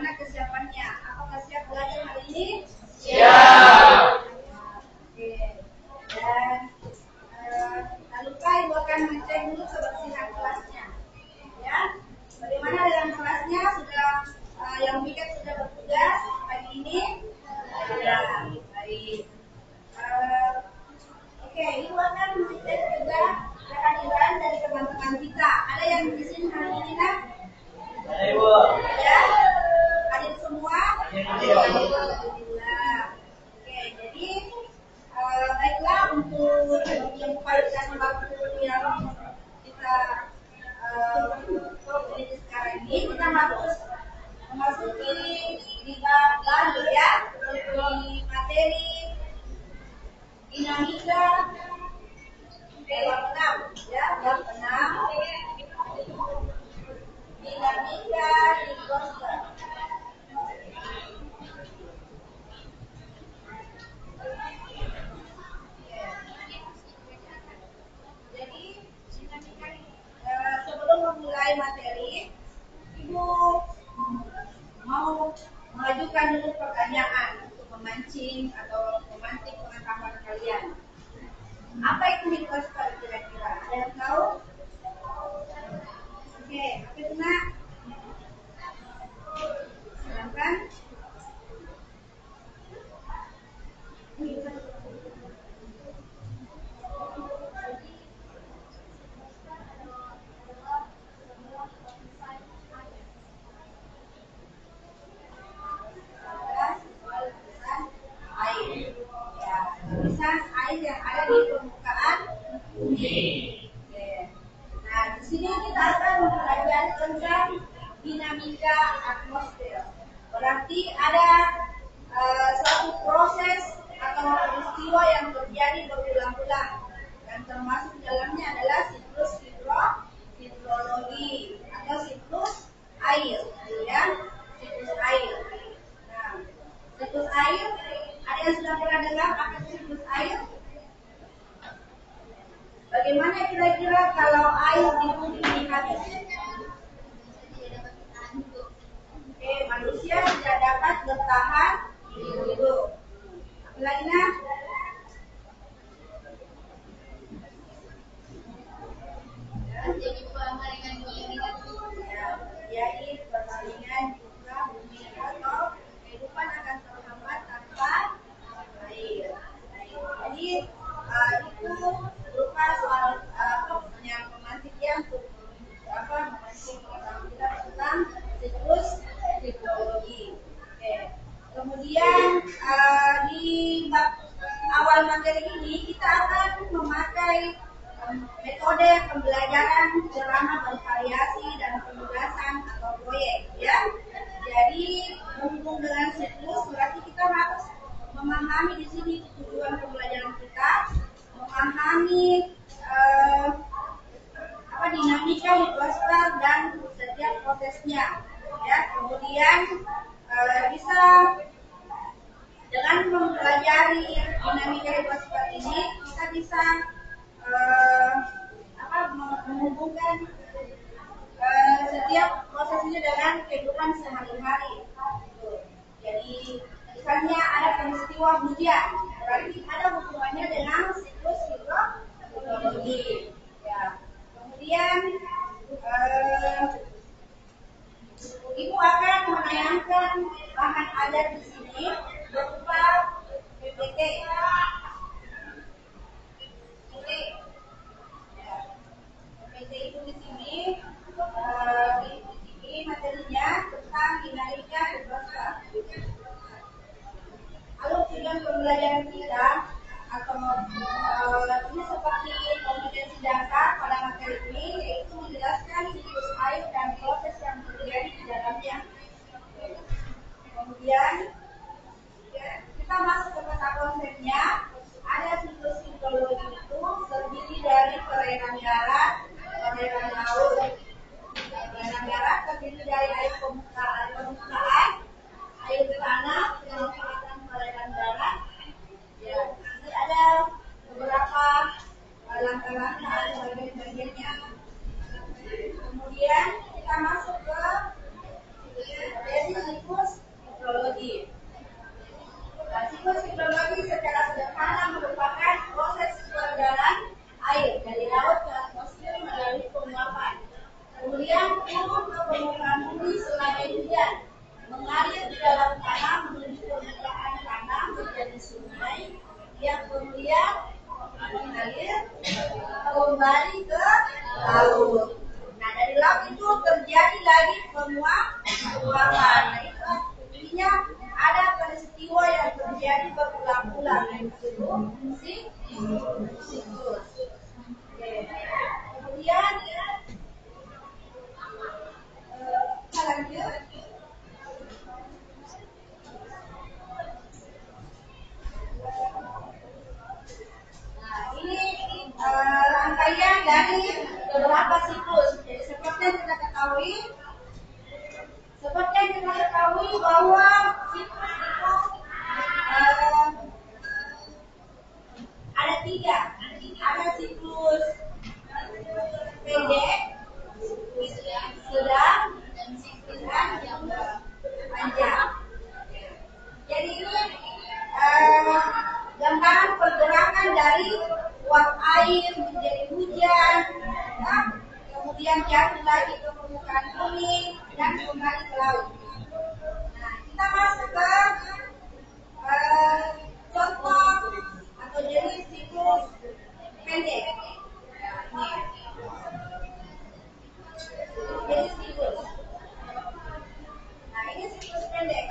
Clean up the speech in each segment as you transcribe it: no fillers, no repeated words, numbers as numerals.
bagaimana kesiapannya? Apakah siap belajar hari ini? Siap. Oke. Dan tak lupa Ibu akan ngecek dulu kebersihan kelasnya. Ya. Bagaimana dengan kelasnya? Sudah yang piket sudah bertugas pagi ini? Ya, baik. Oke, Ibu akan ngecek juga kehadiran dari teman-teman kita. Ada yang di sini hari ini kan? Ada Ibu. Ya, hadir semua. Alhamdulillah. Oke, jadi baiklah untuk menyempatkan waktu yang kita ini sekarang ini kita harus memasuki di bab baru ya, di materi dinamika bab 6 ya, bab 6 dinamika hidrosfer. Jadi sebelum memulai materi, Ibu mau mengajukan dulu pertanyaan untuk memancing atau memantik pengetahuan kalian. Apa itu hidrosfer kira-kira? Ada yang tahu? Oke, apa itu nak? Silakan. Air. Ya, lapisan air yang ada di permukaan bumi. Oke. Nah, di sini kita akan mempelajari tentang dinamika atmosfer. Berarti ada suatu proses atau peristiwa yang terjadi berulang-ulang dan termasuk dalamnya adalah siklus hidrologi atau siklus air, ya, siklus air. Nah, siklus air, ada yang sudah pernah dengar apa itu siklus air? Bagaimana kira-kira kalau air di bumi ini habis? Oke, manusia tidak dapat bertahan hidup. Apalagi nak? Jadi persaingan juga bumi atau kehidupan akan terhambat tanpa air. Jadi itu berupa soal pertanyaan pemantik yang memancing pengetahuan kita tentang siklus hidrologi. Oke. Kemudian di bab awal materi ini kita akan memakai metode pembelajaran ceramah bervariasi dan penugasan atau proyek, ya. Jadi berhubung dengan siklus, berarti kita harus memahami di sini tujuan pembelajaran kita, memahami dinamika hidrosfer dan setiap prosesnya, ya. Kemudian bisa dengan mempelajari dinamika hidrosfer ini kita bisa menghubungkan setiap prosesnya dengan kehidupan sehari-hari. Jadi misalnya ada peristiwa hujan, berarti ada hubungannya dengan siklus hidrologi. Ya. Kemudian Ibu akan menayangkan bahan ajar di sini berupa PPT. PPT itu di sini materinya tentang dinamika hidrosfer. Lalu tujuan pembelajaran kita atau ini seperti kompetensi dasar pada materi ini, yaitu menjelaskan siklus air dan proses yang terjadi di dalamnya. Kemudian kita masuk ke peta konsepnya. Ada siklus hidrologi itu terdiri dari perairan darat, perairan laut. Perairan darat terdiri dari air permukaan, air tanah, pemanfaatan perairan darat. Ya, nanti ada beberapa langkah-langkah atau bagian-bagiannya. Kemudian kita masuk ke siklus sungai yang kemudian mengalir kembali ke laut. Nah, dari laut itu terjadi lagi penguapan. Nah, itu artinya ada peristiwa yang terjadi berulang-ulang yang disebut siklus. Kemudian kita lanjut. Nah, ini rangkaian dari beberapa siklus. Jadi seperti yang kita ketahui bahwa siklus itu ada tiga. Ada siklus pendek, sedang, dan siklus yang panjang. Jadi ini gambaran pergerakan dari uap air menjadi hujan, kemudian jatuh lagi ke permukaan bumi dan kembali ke laut. Nah, kita masuk ke contoh atau jenis siklus pendek. Jenis siklus. Nah, ini siklus pendek.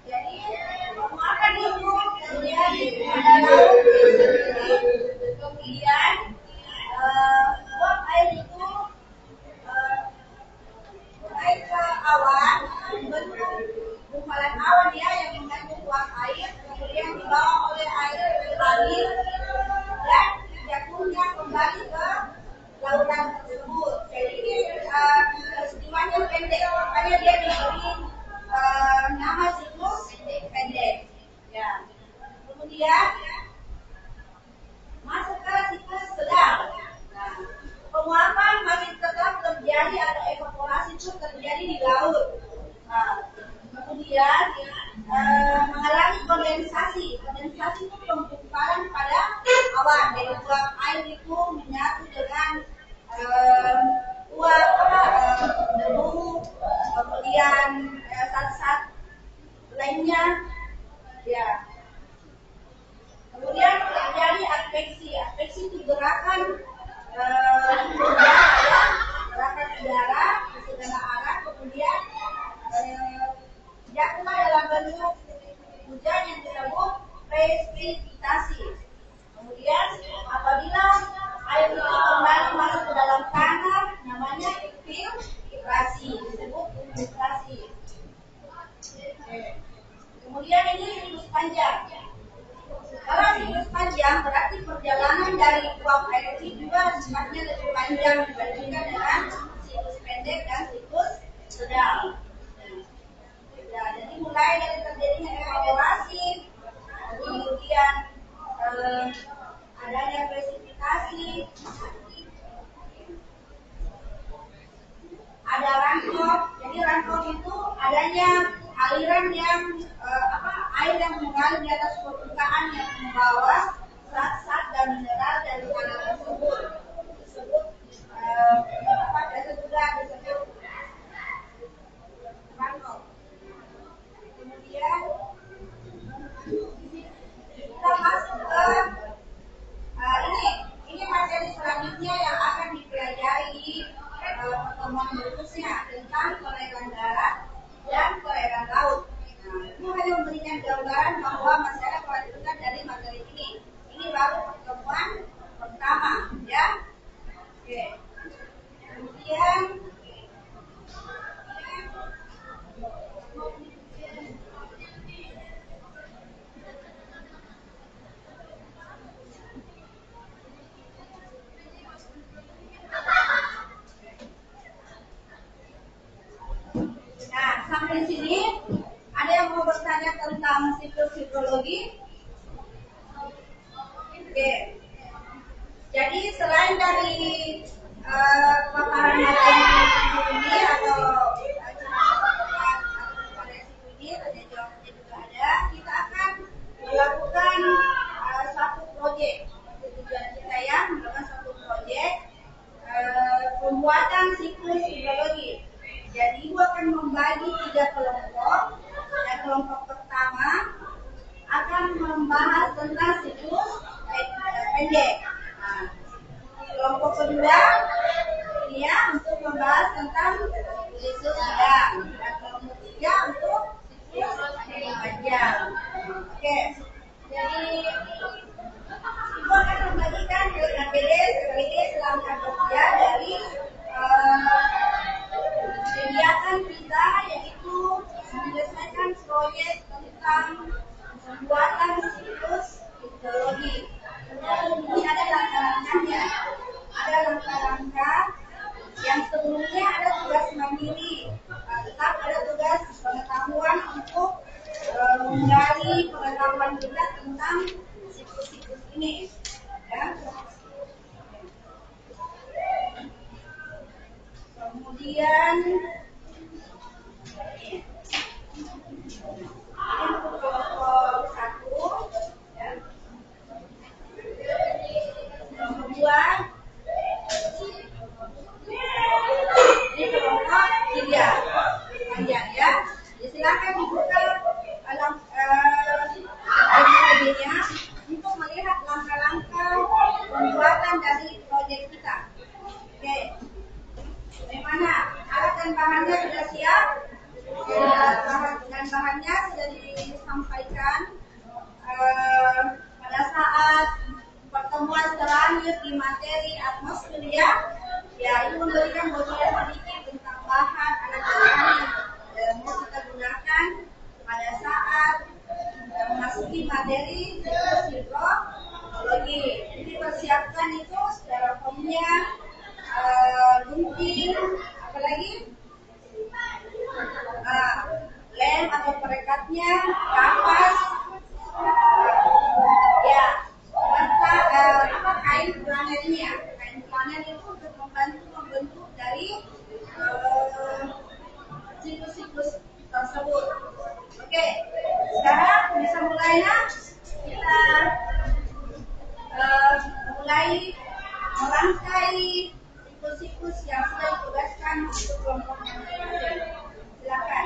Jadi, penguapan itu terjadi pada laut sendiri. Kemudian, uap air itu naik ke awan, membentuk gumpalan awan ya yang mengandung uap air, kemudian dibawa oleh air mengalir dan jatuhnya kembali ke lautan tersebut. Jadi ini peristiwanya pendek, makanya dia diberi nama siklus pendek. Ya. Kemudian masuk ke siklus sedang. Nah, penguapan masih tetap terjadi atau evaporasi itu terjadi di laut. Nah, kemudian mengalami kondensasi. Kondensasi itu penggumpalan pada awan. Jadi uap air itu menyatu dengan uap debu, kemudian zat-zat lainnya. Ya. Kemudian terjadi adveksi. Adveksi itu gerakan udara ke segala arah, kemudian jatuhlah dalam bentuk hujan yang disebut presipitasi. Kemudian apabila air itu kembali masuk ke dalam tanah, namanya infiltrasi, disebut infiltrasi. Kemudian ini siklus panjang. Kalau siklus panjang berarti perjalanan dari uap air itu juga sifatnya lebih panjang dibandingkan dengan siklus pendek dan siklus sedang. Ya, jadi mulai dari terjadinya evaporasi, kemudian adanya presipitasi, ada rangkop. Jadi rangkop itu adanya aliran yang air yang mengalir di atas permukaan yang membawa zat-zat dan mineral dari tanah tersebut. Disebut disebut rangkop. Kemudian kita masuk ke ini materi selanjutnya yang akan dipelajari di pertemuan berikutnya tentang perairan darat dan perairan laut. Nah, itu hanya memberikan gambaran bahwa masih ada kelanjutan dari materi ini. Ini baru pertemuan pertama, ya. Oke. Kemudian sampai sini ada yang mau bertanya tentang siklus hidrologi? Oke. Jadi selain dari paparan materi ini atau ini ada jawabnya juga ada, kita akan melakukan satu proyek. Tujuan kita ya melakukan satu proyek pembuatan siklus hidrologi. 3 kelompok. Yang kelompok pertama akan membahas tentang siklus pendek. Nah, kelompok kedua ini ya untuk membahas tentang siklus sedang. Dan kelompok ketiga untuk siklus panjang. Oke, jadi Ibu akan membagikan ke KPD selangkah kerja dari kegiatan kita, yaitu menyelesaikan proyek tentang pembuatan siklus hidrologi. Ini ada langkah-langkahnya. Ada langkah-langkah yang sebelumnya ada tugas mandiri, tetap ada tugas pengetahuan untuk menggali pengetahuan kita tentang siklus-siklus ini. Ya. Kemudian ini untuk kelompok 1, ya. Kelompok 2, ini kelompok 3 panjang ya. Silakan dibuka PPT-nya untuk melihat langkah-langkah pembuatan dari proyek kita. Oke. Bagaimana? Alat dan bahannya sudah siap? Alat dan bahannya sudah disampaikan pada saat pertemuan terakhir di materi atmosfer ya. Ya, itu memberikan bocoran sedikit tentang bahan alat dan bahan yang mau kita gunakan pada saat memasuki materi siklus hidrologi. Jadi persiapkan itu styrofoamnya, gunting, apalagi lem atau perekatnya, kapas, ya, serta kain flanelnya. Kain flanel itu untuk membantu membentuk dari siklus-siklus tersebut. Oke, sekarang bisa mulai nak? Kita mulai merangkai siklus-siklus yang sudah ditugaskan untuk kelompok masing-masing. Silakan.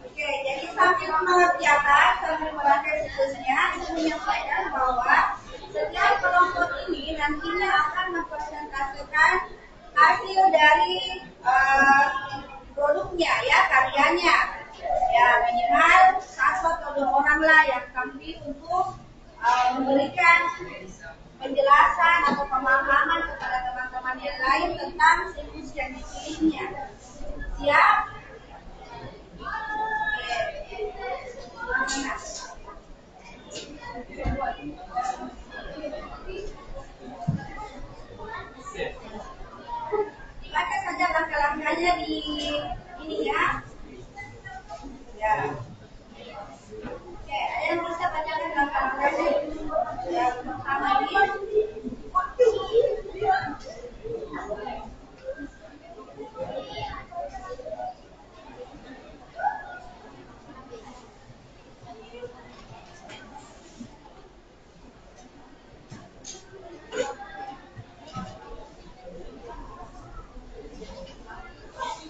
Oke, jadi sambil mengerjakan, sambil merangkai siklusnya, saya menyampaikan bahwa setiap kelompok ini nantinya akan mempresentasikan hasil dari produknya ya, karyanya. Ya, minimal 1 atau 2 orang lah yang tampil untuk memberikan penjelasan atau pemahaman kepada teman-teman yang lain tentang siklus yang dipilihnya. Siap? Dibaca saja langkah-langkahnya di ini ya. Ya. Oke, ada yang bisa bacakan langkah-langkahnya yang pertama ini.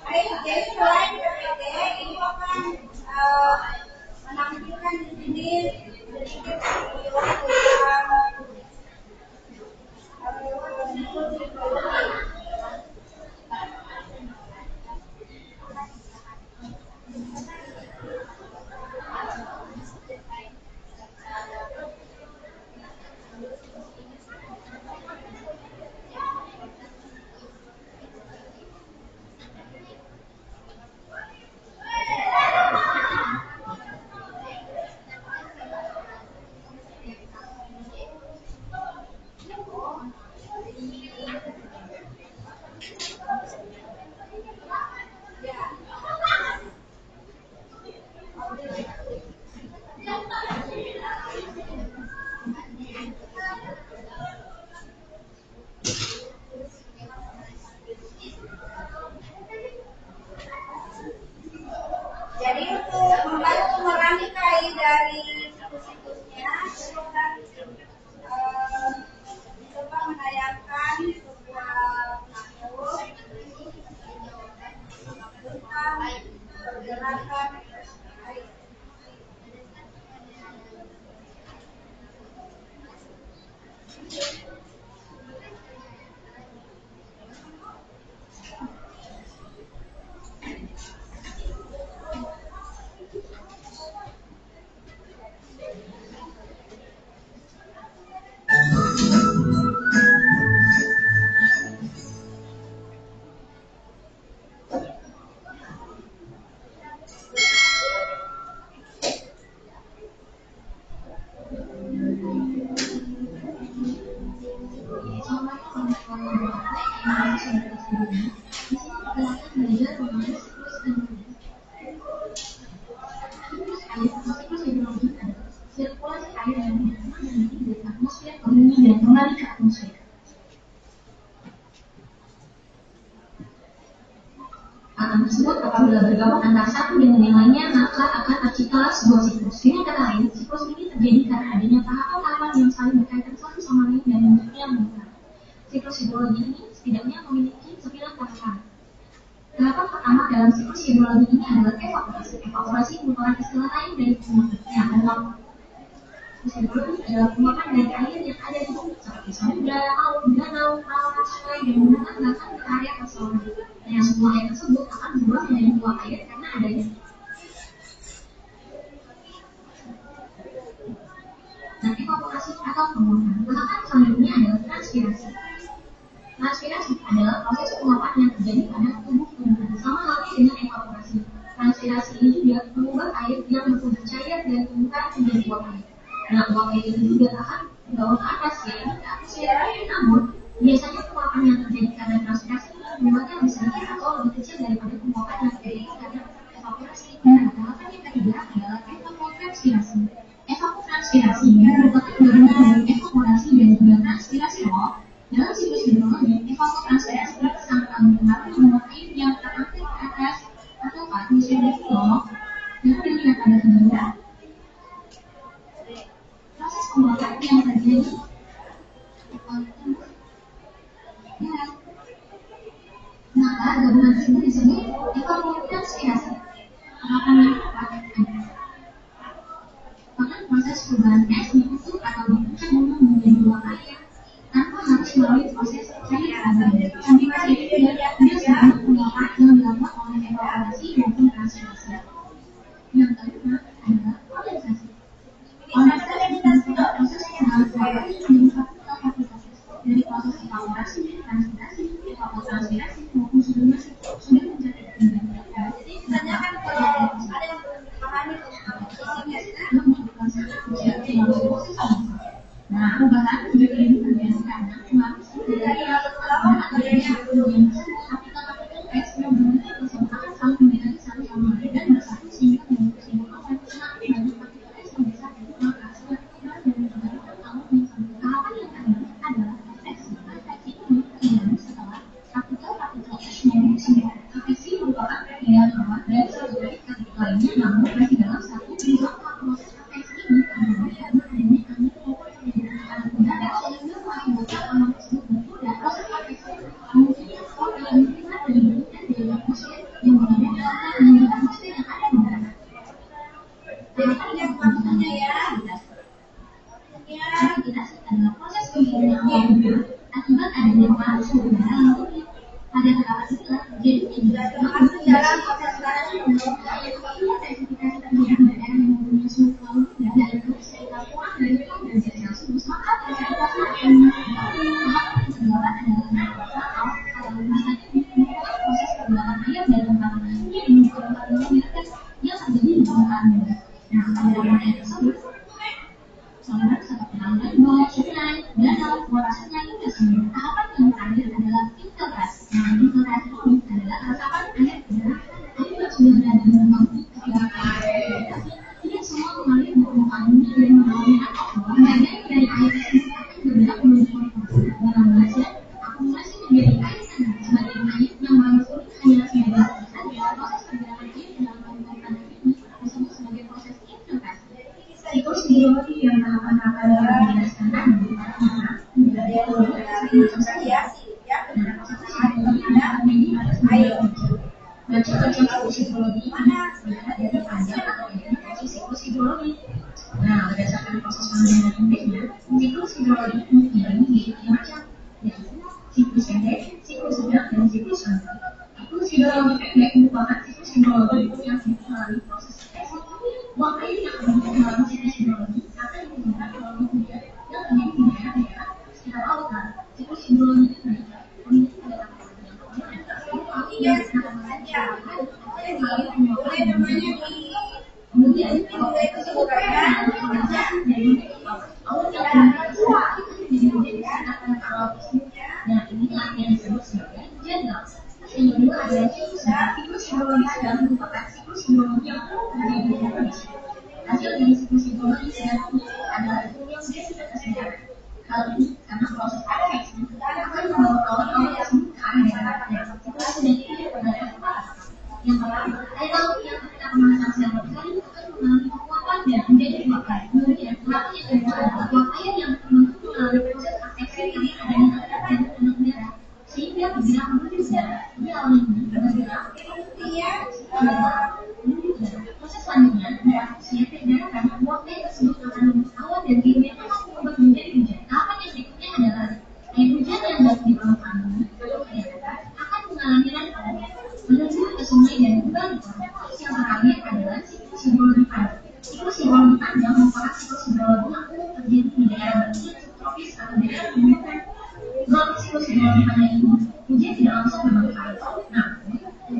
Baik, jadi selain PPT, ini akan menampilkan di sini sedikit video tentang siklus hidrologi. Sirkulasi air yang dari atmosfer ke bumi dan kembali ke atmosfer. Atom tersebut apabila bergabung antara satu dengan yang lainnya maka akan terciptalah sebuah siklus. Dengan kata lain, siklus ini terjadi karena adanya tahapan-tahapan yang saling berkaitan satu sama lain dan bentuknya mengikat. Siklus hidrologi ini setidaknya memiliki 9 tahapan. Tahapan pertama dalam siklus hidrologi ini adalah evaporasi. Evaporasi merupakan istilah lain dari penguapan adalah hidrologi adalah penguapan dari air yang ada di bumi seperti samudra, laut, danau, laut, sungai, dan bahkan di area persawahan. Yang semua air tersebut akan berubah menjadi uap air karena adanya. Dan evaporasi atau penguapan. Tahapan selanjutnya adalah transpirasi. Transpirasi adalah proses penguapan yang terjadi pada tubuh tumbuhan, sama halnya dengan evaporasi. Transpirasi ini juga mengubah air yang menjadi cair dan tumbuhan menjadi uap air. Nah, uap air itu juga akan dibawa ke atas, yaitu ke atmosfer. Namun, biasanya penguapan yang terjadi karena transpirasi jumlahnya lebih sedikit atau lebih kecil daripada penguapan yang terjadi karena evaporasi. Tahapan yang ketiga adalah evapotranspirasi. Evapotranspirasi merupakan gabungan dari evaporasi dan juga transpirasi uap. Dalam siklus hidrologi, evapotranspirasi sangat berpengaruh membuat air yang terangkat ke atas atau ke atmosfer dari bawah. Dapat dilihat pada video. Proses pembuatan yang terjadi maka gabungan tersebut disebut evapotranspirasi. Tahapan yang keempat adalah proses perubahan es dibentuk atau dipecah dulu menjadi uap air tanpa harus melalui proses cair abadi. Kondisi ini tidak disebut penguapan yang dilakukan oleh evaporasi maupun transpirasi. Yang kelima adalah kondensasi. Kondensasi adalah proses pengambilan air menjadi satu proses dari proses evaporasi, transpirasi, evapotranspirasi maupun sublimasi sudah menjadi pembentukan. Jadi misalnya kan kalau ada yang belum dipahami tentang fisiknya, nah, perubahan menjadi lebih terbiasa karena manusia dari adanya partikel-partikel es yang berbentuk tersebut akan saling mendekati satu sama lain dan bersatu sehingga membentuk simbol awan. Semakin banyak partikel es yang bersatu, maka semakin berat dan menjadikan awan yang sama. Tahapan yang terakhir adalah konveksi. Konveksi ini terjadi setelah partikel-partikel es membentuk simbol. Konveksi merupakan perpindahan awan dari satu titik ke titik lainnya, namun masih dalam satu titik. Proses konveksi ini terjadi karena adanya angin maupun udara sehingga mengakibatkan awan tersebut berpindah. Proses konveksi memungkinkan uap yang diterima dari bumi dan dari atmosfer yang berada dalam dan dari atmosfer yang ada di udara. jadi lihat maksudnya ya. Aktivitas adalah proses pengiriman uap udara akibat adanya pengaruh suhu udara yang tinggi. Pada tahapan itulah terjadinya Masuk dalam proses sekarang intensitas terjadi pada daerah yang mempunyai suhu laut rendah dan sekitar kurang dari 5 derajat Celcius, maka intensitas akan meningkat. Tahapan yang kedelapan adalah atau misalnya merupakan proses pergerakan air dari tempat lain yang menunjukkan menyebabkan yang terjadi di permukaan bumi. Nah, aliran air tersebut saluran seperti aliran bawah, sungai, danau, muara sungai, hingga sungai. Tahapan yang terakhir adalah infiltrasi. Nah, infiltrasi ini adalah resapan air ke dalam air yang sudah berada di dalam bumi ketika tidak semua mengalir di permukaan bumi dan mengalami akumulasi. Bagian dari air tersebut akan bergerak menuju permukaan. Dalam bahasa, akumulasi menjadi air tanah. Sebagian air yang warna kuning hanya sebagai saja proses pergerakan air di dalam permukaan tanah ini disebut sebagai proses infiltrasi. Siklus hidrologi yang tahapan-tahapan yang dijelaskan tadi menjadi dan contoh-contoh hidrologi mana dari panjang atau indikasi siklus hidrologi. Nah, berdasarkan proses pengambilan indeksnya, siklus hidrologi ini hal ini karena proses adhesion akan membawa awal-awal tersebut ke arah daerah situasi dan ini pada daerah. Yang pertama, air laut yang ketika pemanasan sel berkali akan mengalami penguapan dan menjadi dua kali. Kemudian, tahap yang kedua adalah uap air yang terbentuk melalui proses adhesion ini adanya terhadap anak merah sehingga bergerak menuju udara. Ini awalnya bergerak proses selanjutnya adalah siapkan udara karena uap air tersebut akan membentuk awan dan kemudian akan berubah menjadi hujan. Tahapan yang berikutnya adalah air hujan yang dapat di bawah tanah akan mengalami rangkaian menuju ke sungai dan kembali. Yang terakhir adalah siklus hidrologi panjang. Siklus hidrologi panjang merupakan siklus hidrologi yang umum terjadi di daerah beriklim subtropis atau daerah pegunungan. Melalui siklus hidrologi panjang ini, hujan tidak langsung berbentuk air, namun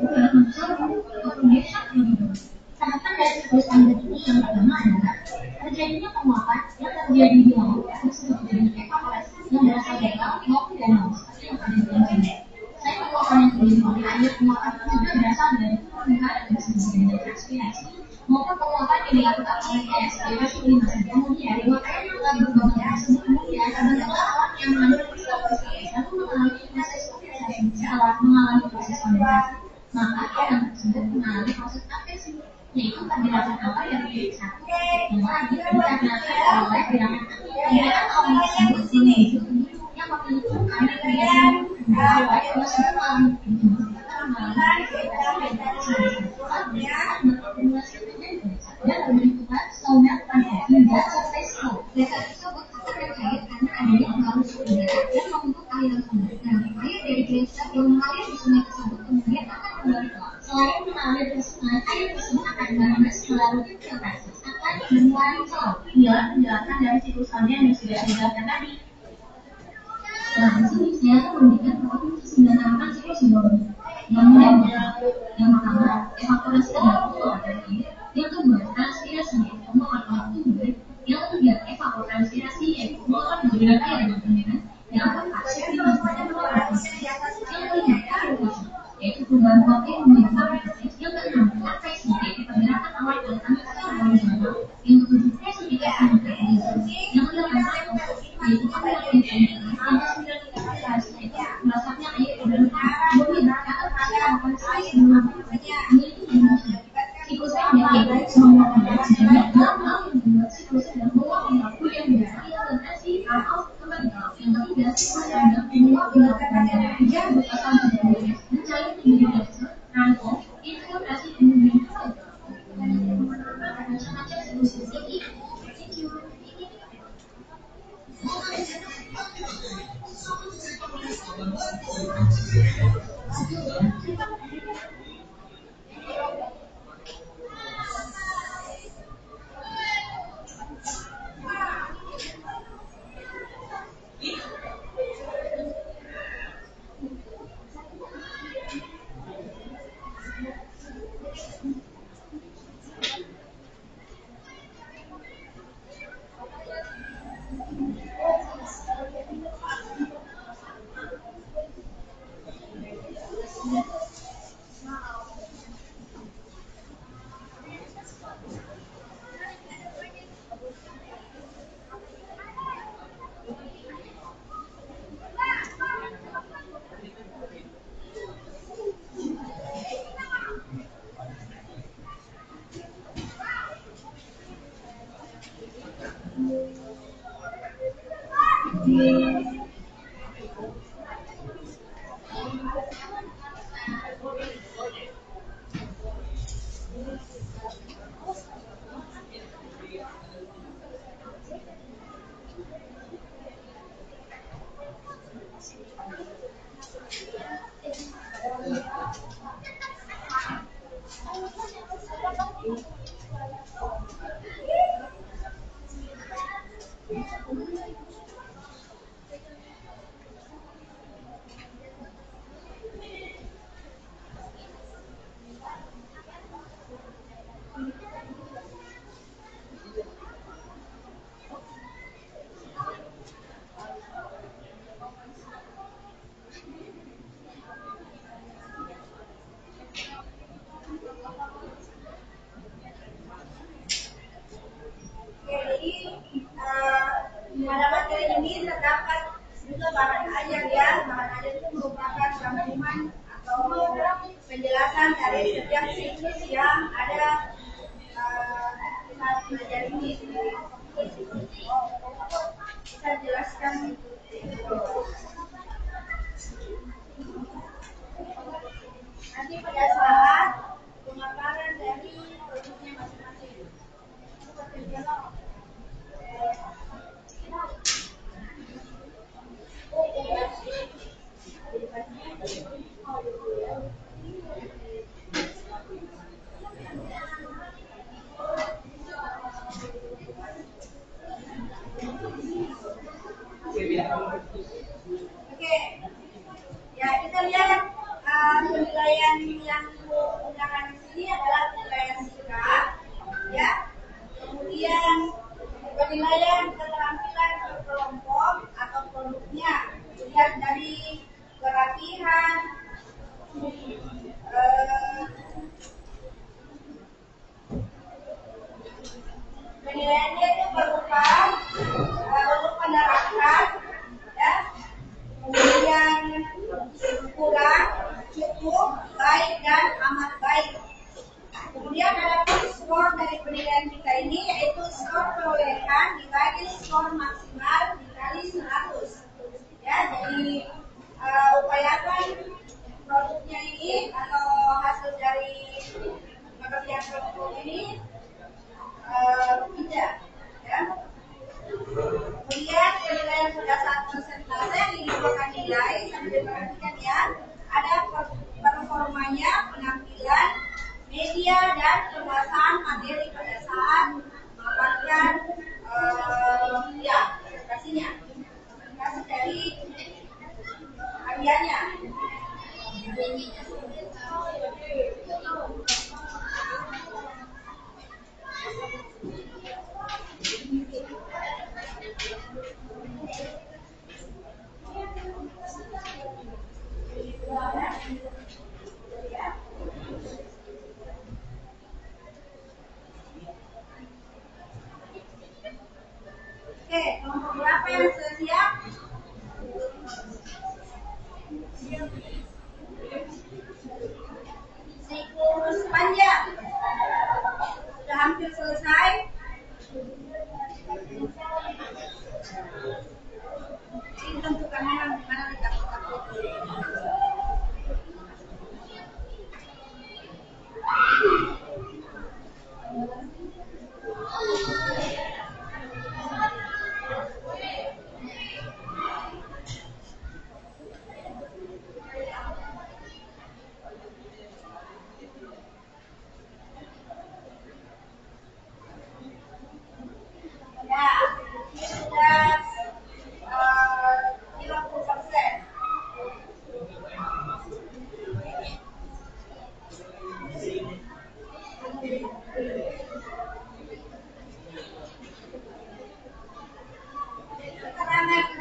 dalam bentuk saluran atau pembiasan lebih dulu. Tahapan dari siklus panjang ini yang pertama adalah terjadinya penguapan yang terjadi di laut disebut dengan evaporasi yang berasal dari laut maupun danau seperti yang ada di dalam sungai. Selain penguapan yang terjadi oleh air, penguapan juga berasal dari perubahan yang disebut dengan transpirasi maupun penguapan yang dilakukan oleh respirasi limasi. Kemudian, uap air yang telah berubah tersebut kemudian terbentuklah awan yang mengandung stabilisasi lalu mengalami proses kondensasi. Setelah mengalami proses kondensasi, maka air tersebut mengalami proses adhesion, yaitu pergerakan awan dari satu yang lagi dikarenakan oleh gerakan awan tersebut menuju yang memiliki arah kegiatan awan tersebut dan berbentukan sonar pada hingga sampai slow. Data tersebut akan terkait karena adanya pengaruh suhu udara dan membentuk aliran sungai. Nah, air dari gletser yang mengalir di sungai tersebut kemudian akan kembali ke laut. Selain mengalir ke sungai, air tersebut akan dibahas melalui filtrasi akan menguali ke laut. Inilah penjelasan dari siklus panjang yang sudah saya jelaskan tadi. Nah, di sini saya akan memberikan provinsi 9 tahapan siklus hidrologi. Yang pertama, evaporasi adalah penguapan air. Yang kedua, transpirasi yaitu penguapan tubuh. Yang ketiga, evapotranspirasi yaitu penguapan guguran air dan pendingan. Yang keempat, sublimasi dan evaporasi. Yang kelima, evaporasi yaitu perubahan uap air menjadi vapor. Yang keenam, adveksi yaitu pergerakan awan oleh atmosfer horizontal. Yang ketujuh, presipitation yang kedelapan, yaitu aliran air pendingan. Yang kesembilan, evaporasi yaitu meresapnya air ke dalam tanah. Kemudian, akan memiliki dimensi. Siklus pendek yaitu menguapkan sebanyak 6 hal yang membuat siklus sedang menguap hujan udara yang berhasil atau kembali ke laut. Yang ketiga, siklus panjang menguap dilakukan dari hujan berasal dari es mencair menjadi gletser, rainfall, infiltrasi dan menjadi laut. Macam-macam siklus ini. Thank you. Halaman bahan ajar ya. Bahan ajar itu merupakan rangkuman atau penjelasan dari setiap siklus yang ada saat belajar ini. Kita jelaskan nanti pada saat pemaparan dari produknya masing-masing. Oke, ya kita lihat penilaian yang menggunakan di sini adalah penilaian singkat, ya. Kemudian penilaian keterampilan berkelompok atau produknya dilihat dari kerapihan, penilaiannya itu berupa untuk penerapan, ya. Kemudian kurang, cukup, baik dan amat baik. Kemudian ada skor dari penilaian kita ini yaitu skor perolehan dibagi skor maksimal dikali 100. Ya, jadi upayakan produknya ini atau hasil dari pengerjaan produk ini tidak, ya. Kemudian penilaian berdasarkan persentase yang digunakan nilai sambil diperhatikan ya, ada performanya, penampilan, media dan penguasaan materi pada saat memaparkan ya presentasinya, presentasi dari karyanya. Oke, kelompok berapa yang sudah siap? Siklus panjang sudah hampir selesai. Ini tentukan mana kita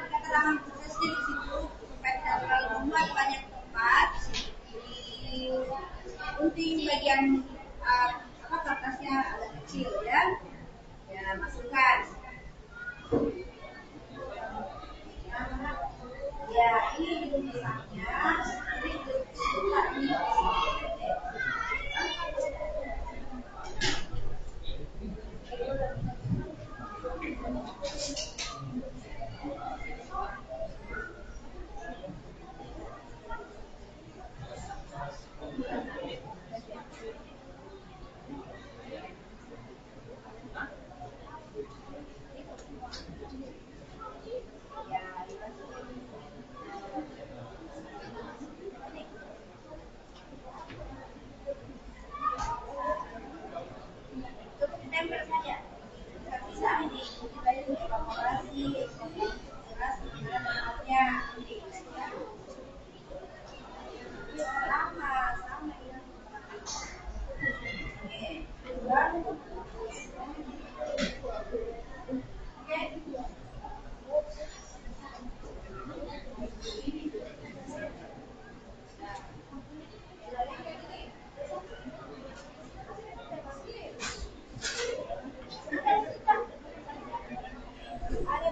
keterangan prosesnya di situ supaya tidak terlalu membuat banyak tempat. Di gunting bagian kertasnya agak kecil ya. Ya masukkan. Ya ini guntingnya. Ini tempel saja. Tidak bisa ini kolaborasi, tempatnya. Sama ya. Ada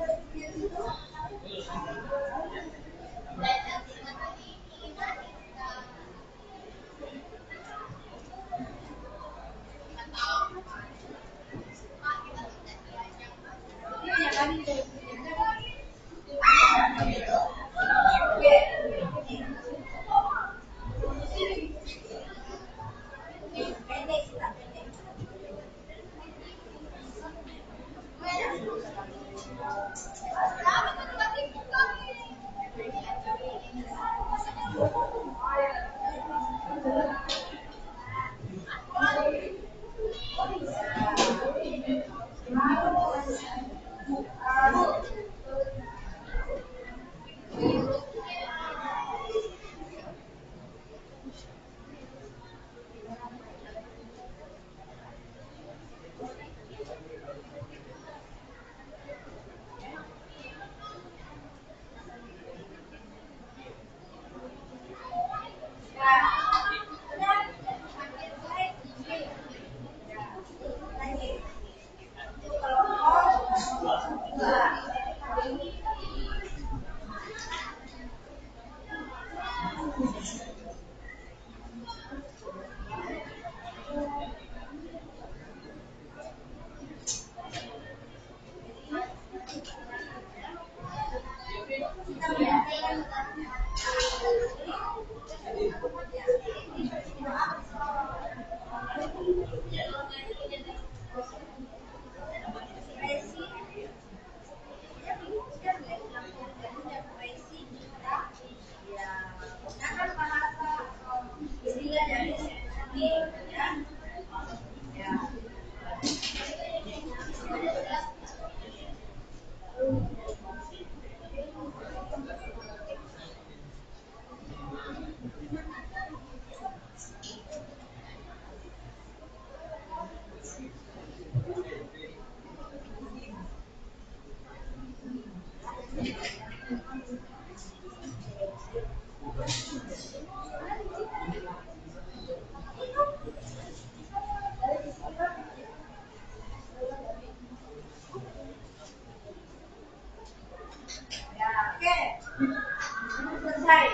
Selesai.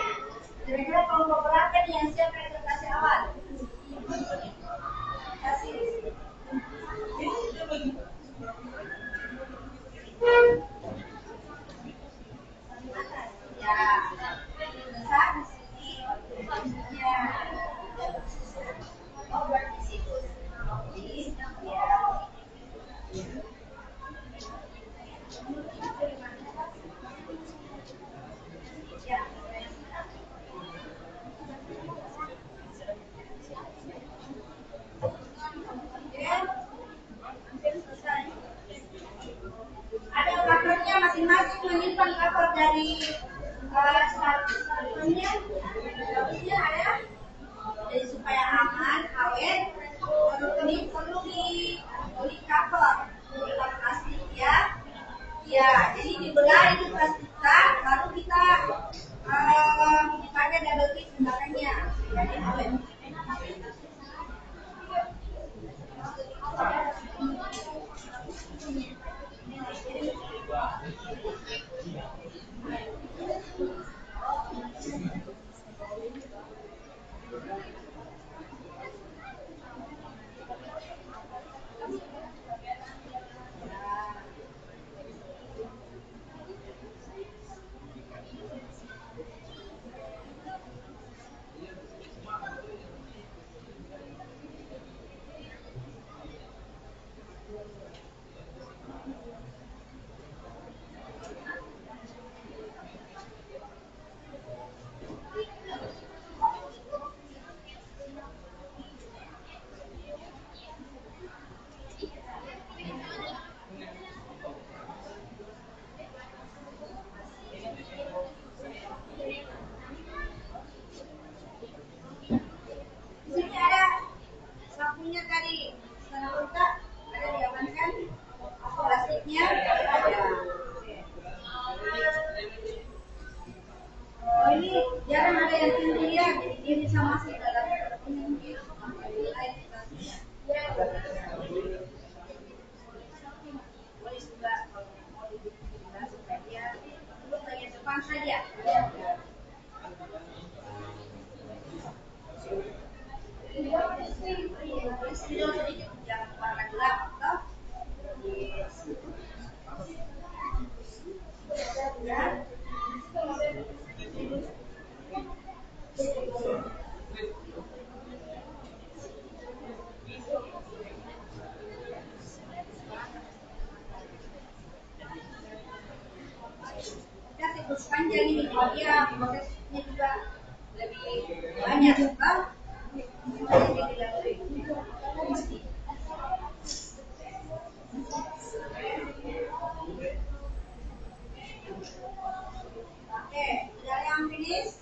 Kira-kira kelompok berapa nih yang siap presentasi awal? Kasih. Ya, besar di sini. Ya. Oh, berarti situ. Ya. Ya. Oke, hampir selesai. Ada covernya masing-masing menyimpan cover dari statusnya ada. Jadi supaya aman, awet, ini perlu di cover dengan plastik ya. Ya, jadi dibelah itu plastiknya, baru kita pakai double tip belakangnya. Jadi awet. Di sini ada sapunya tadi, setelah buka ada diamankan plastiknya ada. Oh, ini jarang ada yang sendirian, jadi dia bisa masuk dalam mungkin lain plastiknya. Boleh juga kalau mau dibikin supaya dia untuk bagian depan saja. Sedikit jangan warna gelap, toh. panjang ini, dia prosesnya juga lebih banyak, kan? Oke, sudah yang finish?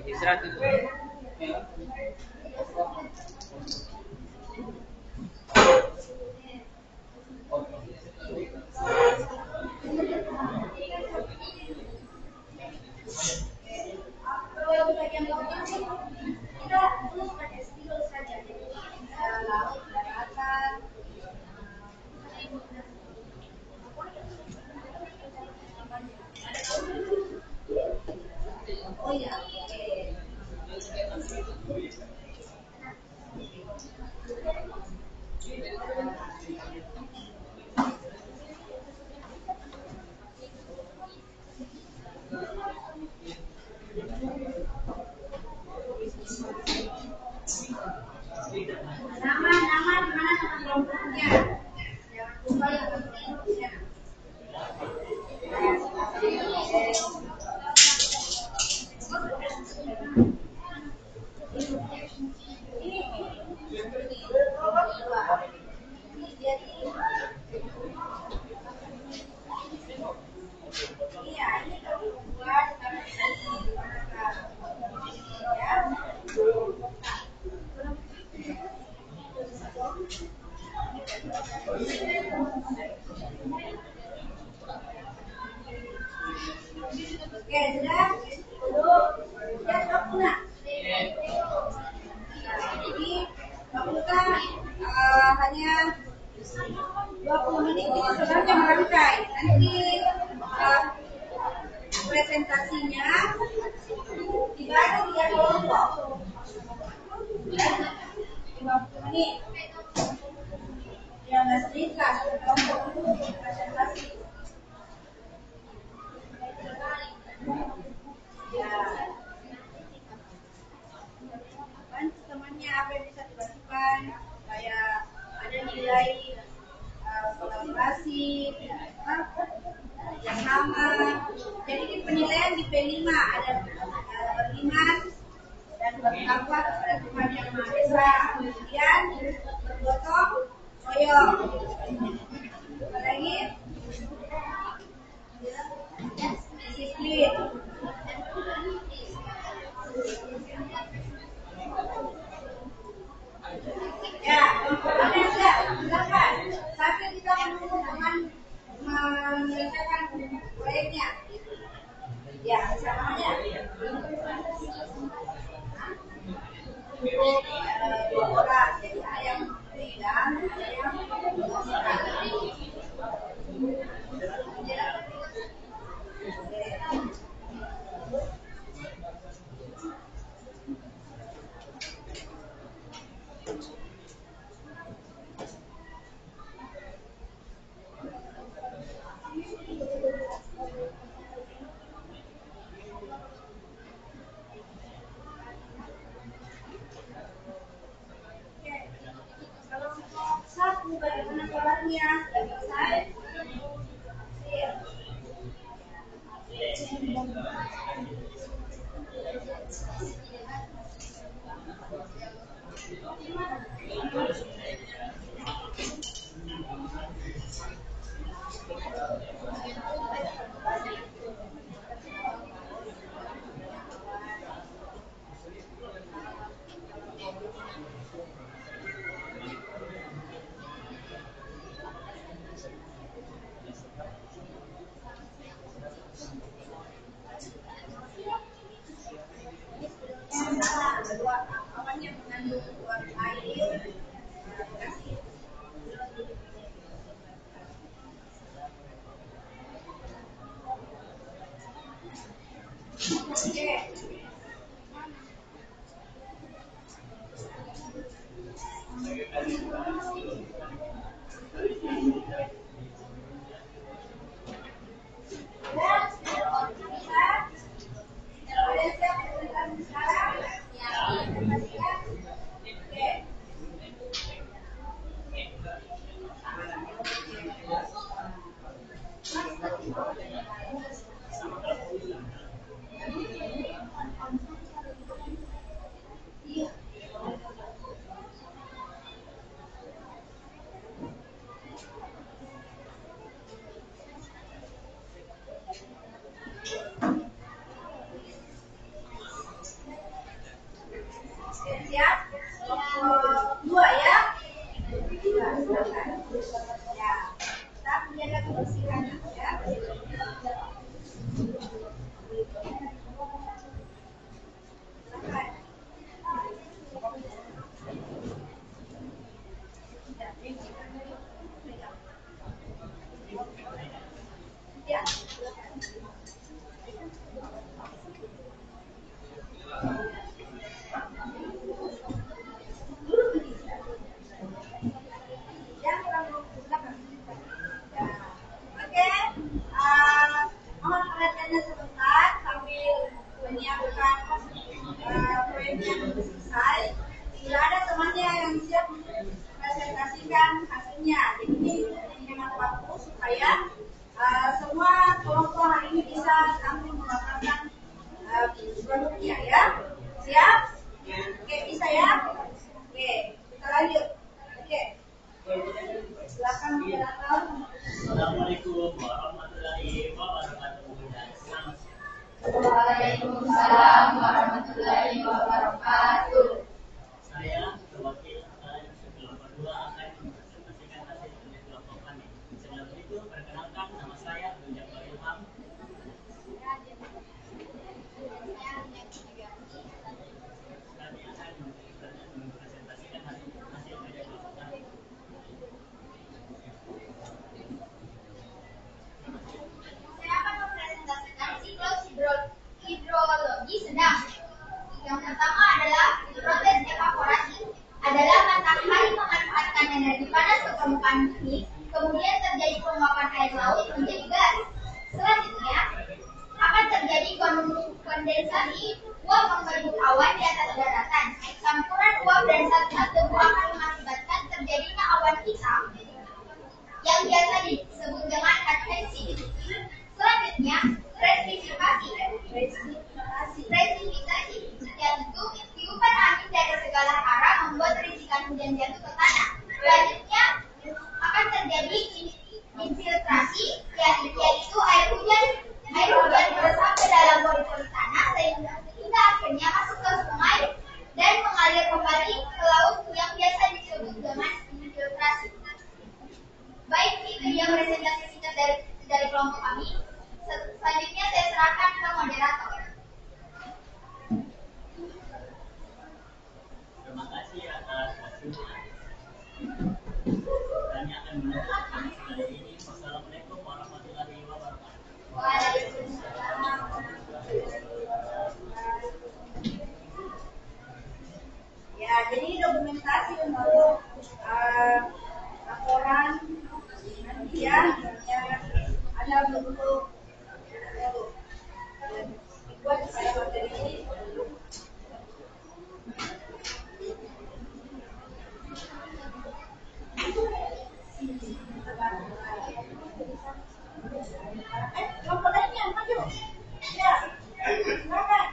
Istirahat dulu. Kalau bagian bawah kita tulis pakai spidol saja, jadi laut, daratan. Oh iya, oke. Nama di mana nama kelompoknya? Jangan lupa yang kelompoknya. Iya, ini buat oke, sudah. Sudah waktu nak. Jadi waktu hanya 20 menit itu sebenarnya merangkai. Nanti presentasinya dibagi 3 kelompok. 50 menit. 15 menit lah satu kelompok itu presentasi. Ya. Kan temannya apa yang bisa dilakukan, kayak ada nilai kolaborasi, yang sama. Jadi di penilaian di P5 ada berminat dan bertakwa kepada Tuhan yang Maha Esa. Kemudian bergotong royong. Apalagi disiplin. Ya, silakan. Sampai kita menunggu teman menyelesaikan proyeknya. Ya, namanya. Dua orang, jadi ada yang menteri dan ada yang satu bagaimana sholatnya selesai. Awalnya mengandung air, kasih. Oke. produknya ya. Siap? Oke, bisa ya? Oke, kita lanjut. Oke. Silakan silakan. Assalamualaikum warahmatullahi wabarakatuh. Waalaikumsalam warahmatullahi wabarakatuh. Saya wakil kelompok 2 akan mempresentasikan hasil dari kelompok kami. Sebelum itu, perkenalkan nama saya Abdul Jabbar Ilham. Kami akan mempresentasikan hasil dari kelompok kami. Saya akan mempresentasikan siklus hidrologi sedang. Yang pertama adalah proses evaporasi. Adalah matahari memanfaatkan energi panas ke permukaan bumi, kemudian terjadi penguapan air laut menjadi gas. Selanjutnya akan terjadi kondensasi uap membentuk awan di atas daratan. Campuran uap dan zat-zat debu akan mengakibatkan terjadinya awan hitam yang biasa disebut dengan advensi. Selanjutnya, presifikasi, yaitu tiupan angin dari segala arah membuat risikan hujan jatuh ke tanah. Selanjutnya akan terjadi infiltrasi, yaitu air hujan meresap ke dalam pori-pori tanah sehingga akhirnya masuk ke sungai dan mengalir kembali ke laut yang biasa disebut dengan infiltrasi. Baik, itu dia presentasi singkat dari kelompok kami. Selanjutnya saya serahkan ke moderator. Terima kasih atas waktunya. Kami akan menutup kali ini. Wassalamualaikum warahmatullahi wabarakatuh. Waalaikumsalam. Ya, jadi dokumentasi untuk laporan nanti ya, ada bentuk buat pada materi ini. Kelompok lainnya maju. Ya, silakan.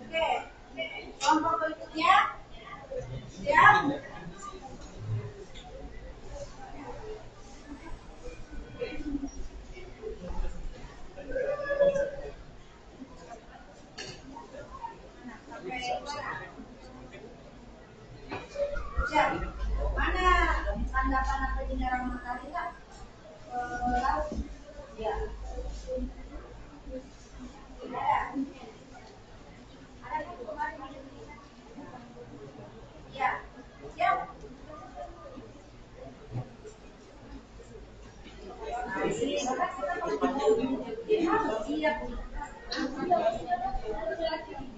Oke, kelompok berikutnya. Siap? Siap. Mana tanda panah penyinaran matahari Kak? Laut. Ya. Ada. Ada kan kemarin? Ya. Siap. Siap.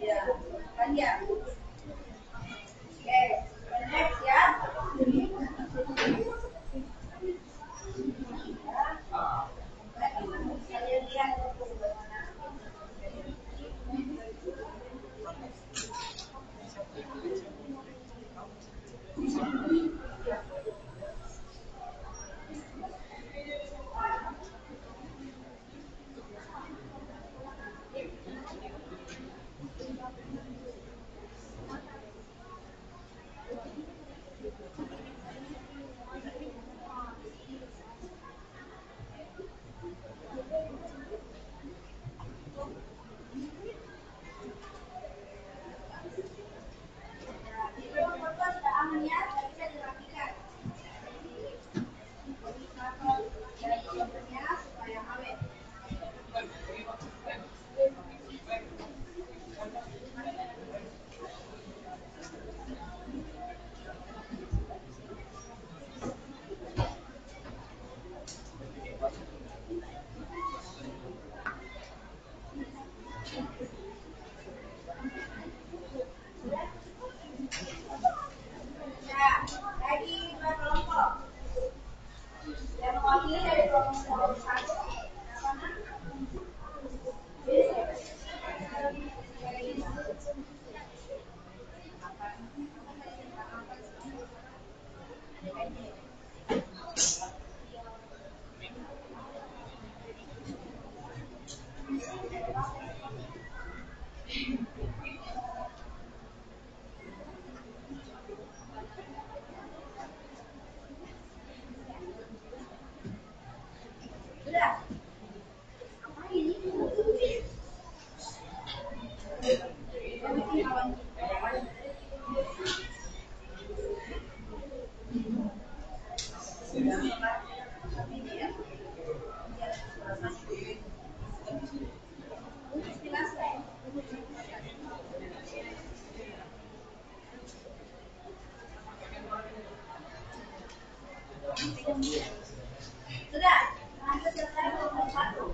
Ya. Kan ya. Oke. Next ya. Sudah, lanjut selesai nomor 1.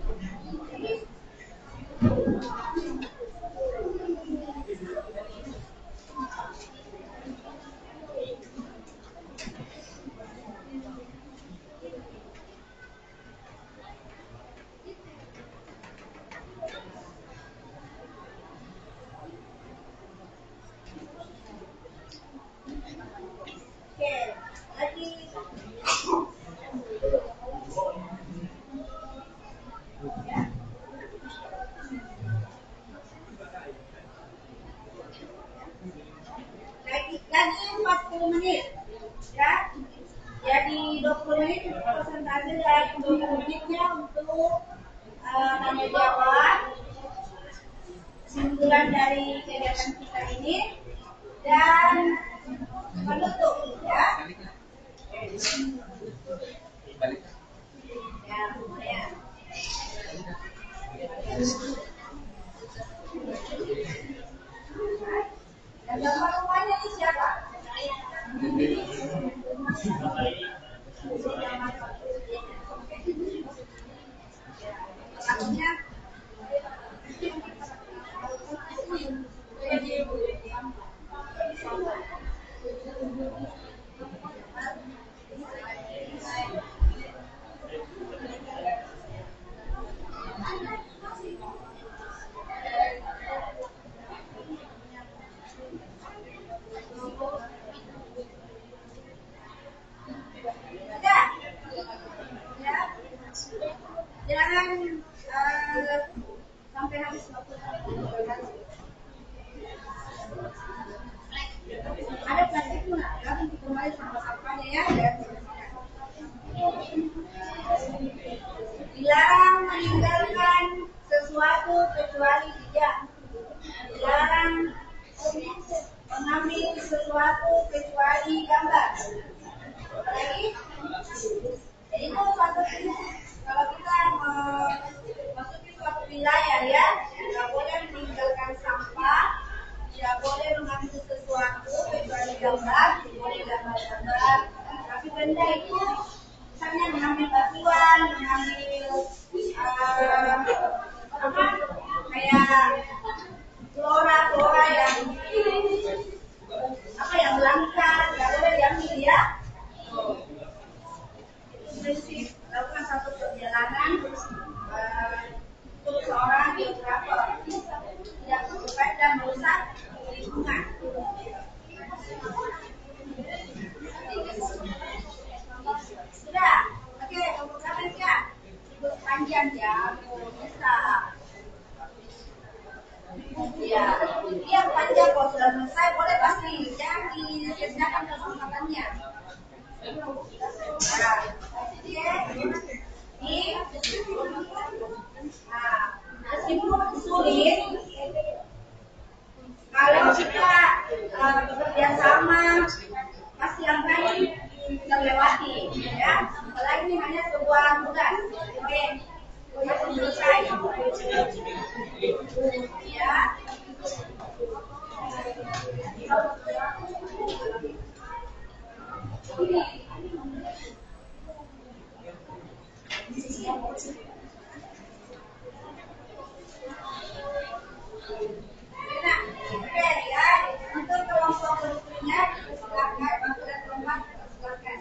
Oke, lagi. Lagi 40 menit, ya. Jadi 20 menit untuk presentasi dan 20 menitnya untuk tanya jawab, kesimpulan dari kegiatan kita ini, dan penutup, ya. Ya, lumayan. Dan gambar rumahnya ini siapa? Maksudnya jangan sampai habis waktu. Ada plastik pun ada, nanti kembali sama sampahnya ya. Dilarang meninggalkan sesuatu kecuali tidak. Dilarang mengambil sesuatu kecuali gambar. Lagi, jadi itu suatu kalau kita memasuki suatu wilayah ya, tidak boleh meninggalkan sampah, tidak boleh mengambil sesuatu kecuali gambar, boleh gambar-gambar. Tapi benda itu misalnya mengambil batuan, mengambil kayak flora yang yang langka, tidak boleh diambil ya. Prinsip lakukan satu perjalanan untuk seorang geografer tidak merusak dan merusak lingkungan. Sudah, oke, berapa ya? Cukup panjang ya, bisa. Ya, yang panjang kalau sudah selesai boleh pasti jangan disiapkan kesempatannya. Meskipun sulit, kalau kita bekerja sama, pasti akan terlewati, ya. Apalagi ini hanya sebuah tugas, masih selesai, ya. Untuk kelompok berikutnya, silakan bulan kelompok silakan.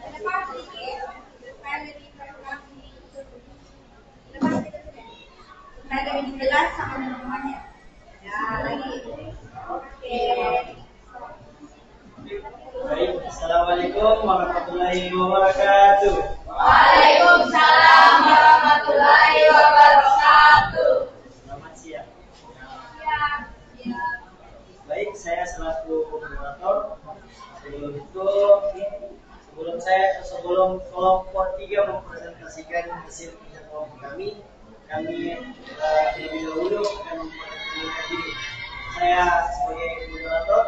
Lepas sedikit, supaya lebih jelas sama namanya. Ya lagi. Oke. Baik, assalamualaikum warahmatullahi wabarakatuh. Waalaikumsalam warahmatullahi wabarakatuh. Selamat siang. Ya. Baik, saya selaku moderator. Sebelum kelompok 3 mempresentasikan hasil kerja kelompok kami lebih dahulu akan memperkenalkan diri. Saya sebagai moderator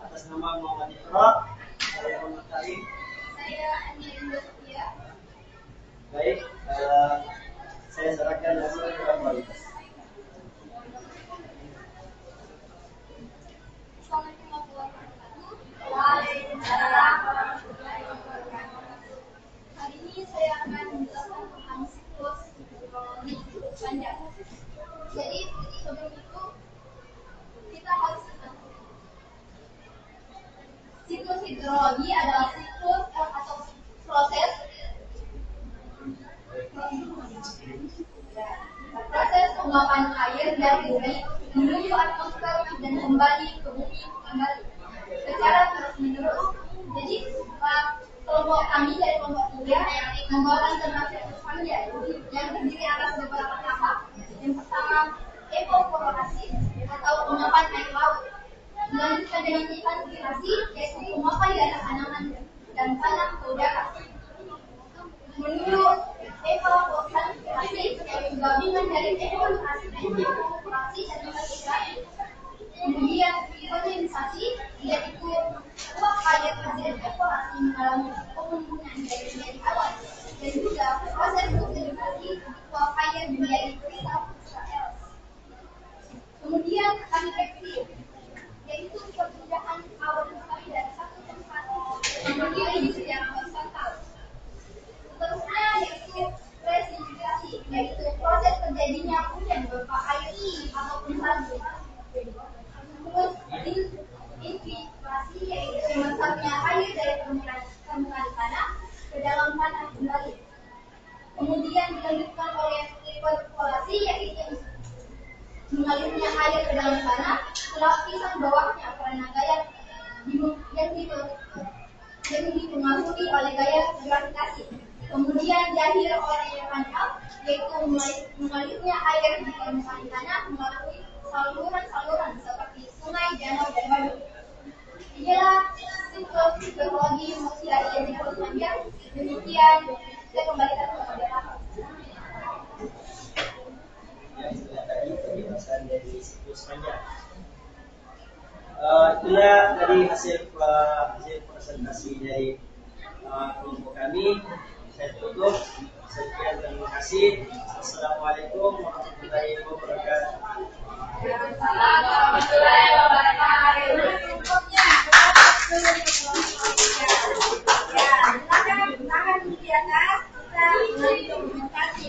atas nama Muhammad Iqra, saya mengenalkan. Saya Andi Indonesia. Baik, saya serahkan langsung ke Bapak. panjang. Jadi sebelum itu kita harus siklus hidrologi adalah siklus atau proses penguapan air dari bumi menuju atmosfer dan kembali ke bumi kembali secara terus-menerus. Jadi kelompok kami dari kelompok 3 membawakan tentang siklus panjang yang terdiri atas beberapa tahap. Yang pertama, evaporasi atau penguapan air laut. Dilanjutkan dengan transpirasi, yaitu penguapan dari tanaman dan tanah ke udara. Menuju evaporasi, yaitu gabungan dari evaporasi dan transpirasi. Kemudian kondensasi, yaitu uap air hasil evaporasi mengalami pembunuhan dari awan, dan juga proses kondensasi uap air menjadi kristal-kristal es. Kemudian konveksi, yaitu perpindahan awan air dari satu tempat menuju secara horizontal. Seterusnya yaitu presipitasasi, yaitu proses terjadinya hujan berupa air ataupun salju. Terus infiltrasi, yaitu meresapnya air dari permukaan tanah ke dalam tanah kembali. Kemudian dilanjutkan oleh perkolasi, yaitu mengalirnya air ke dalam tanah ke lapisan bawahnya karena gaya yang dipengaruhi oleh gaya gravitasi. Kemudian diakhiri oleh kanal, yaitu mengalirnya air di permukaan tanah melalui saluran-saluran seperti sungai, danau, dan waduk. Inilah siklus hidrologi manusia yang siklus panjang. Demikian, saya kembalikan kepada Bapak. Tadi penjelasan dari siklus panjang. Itulah tadi hasil presentasi dari kelompok kami. Saya tutup. Sekian, terima kasih. Assalamualaikum warahmatullahi wabarakatuh. Warahmatullahi wabarakatuh. Silakan tangan di atas, kita beri dokumentasi.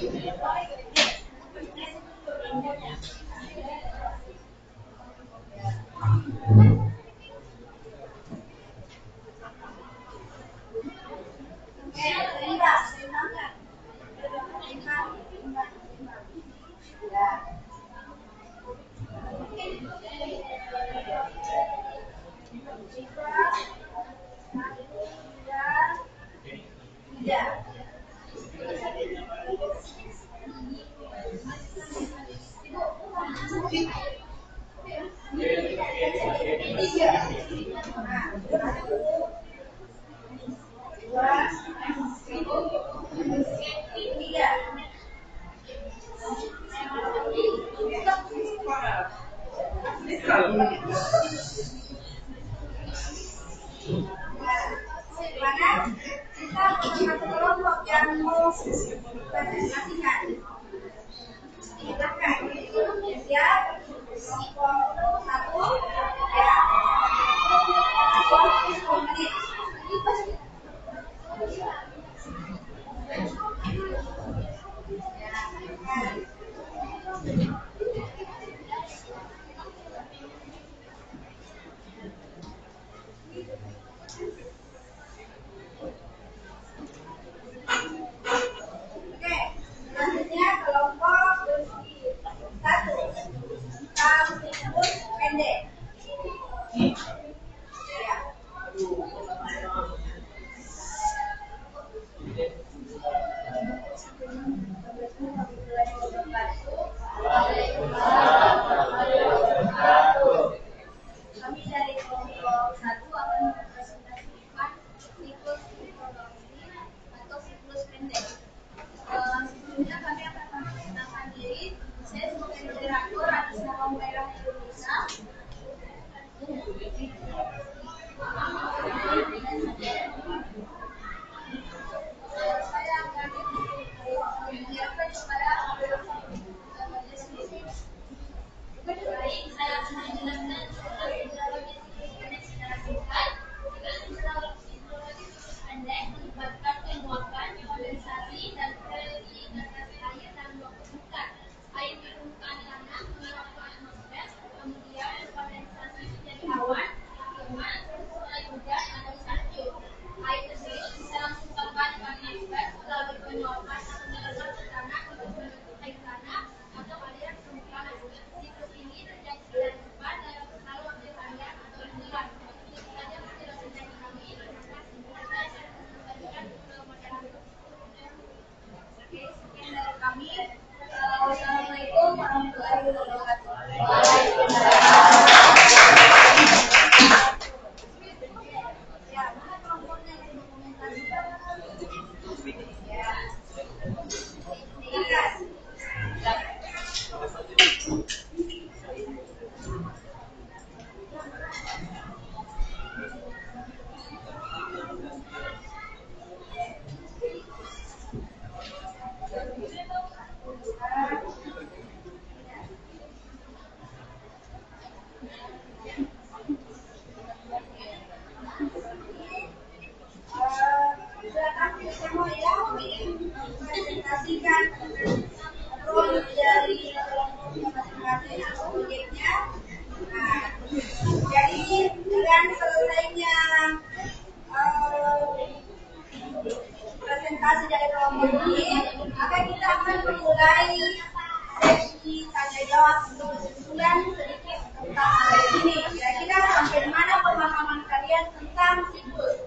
sesi tanya jawab untuk kesimpulan sedikit tentang hal ini. Kira-kira sampai mana pemahaman kalian tentang siklus?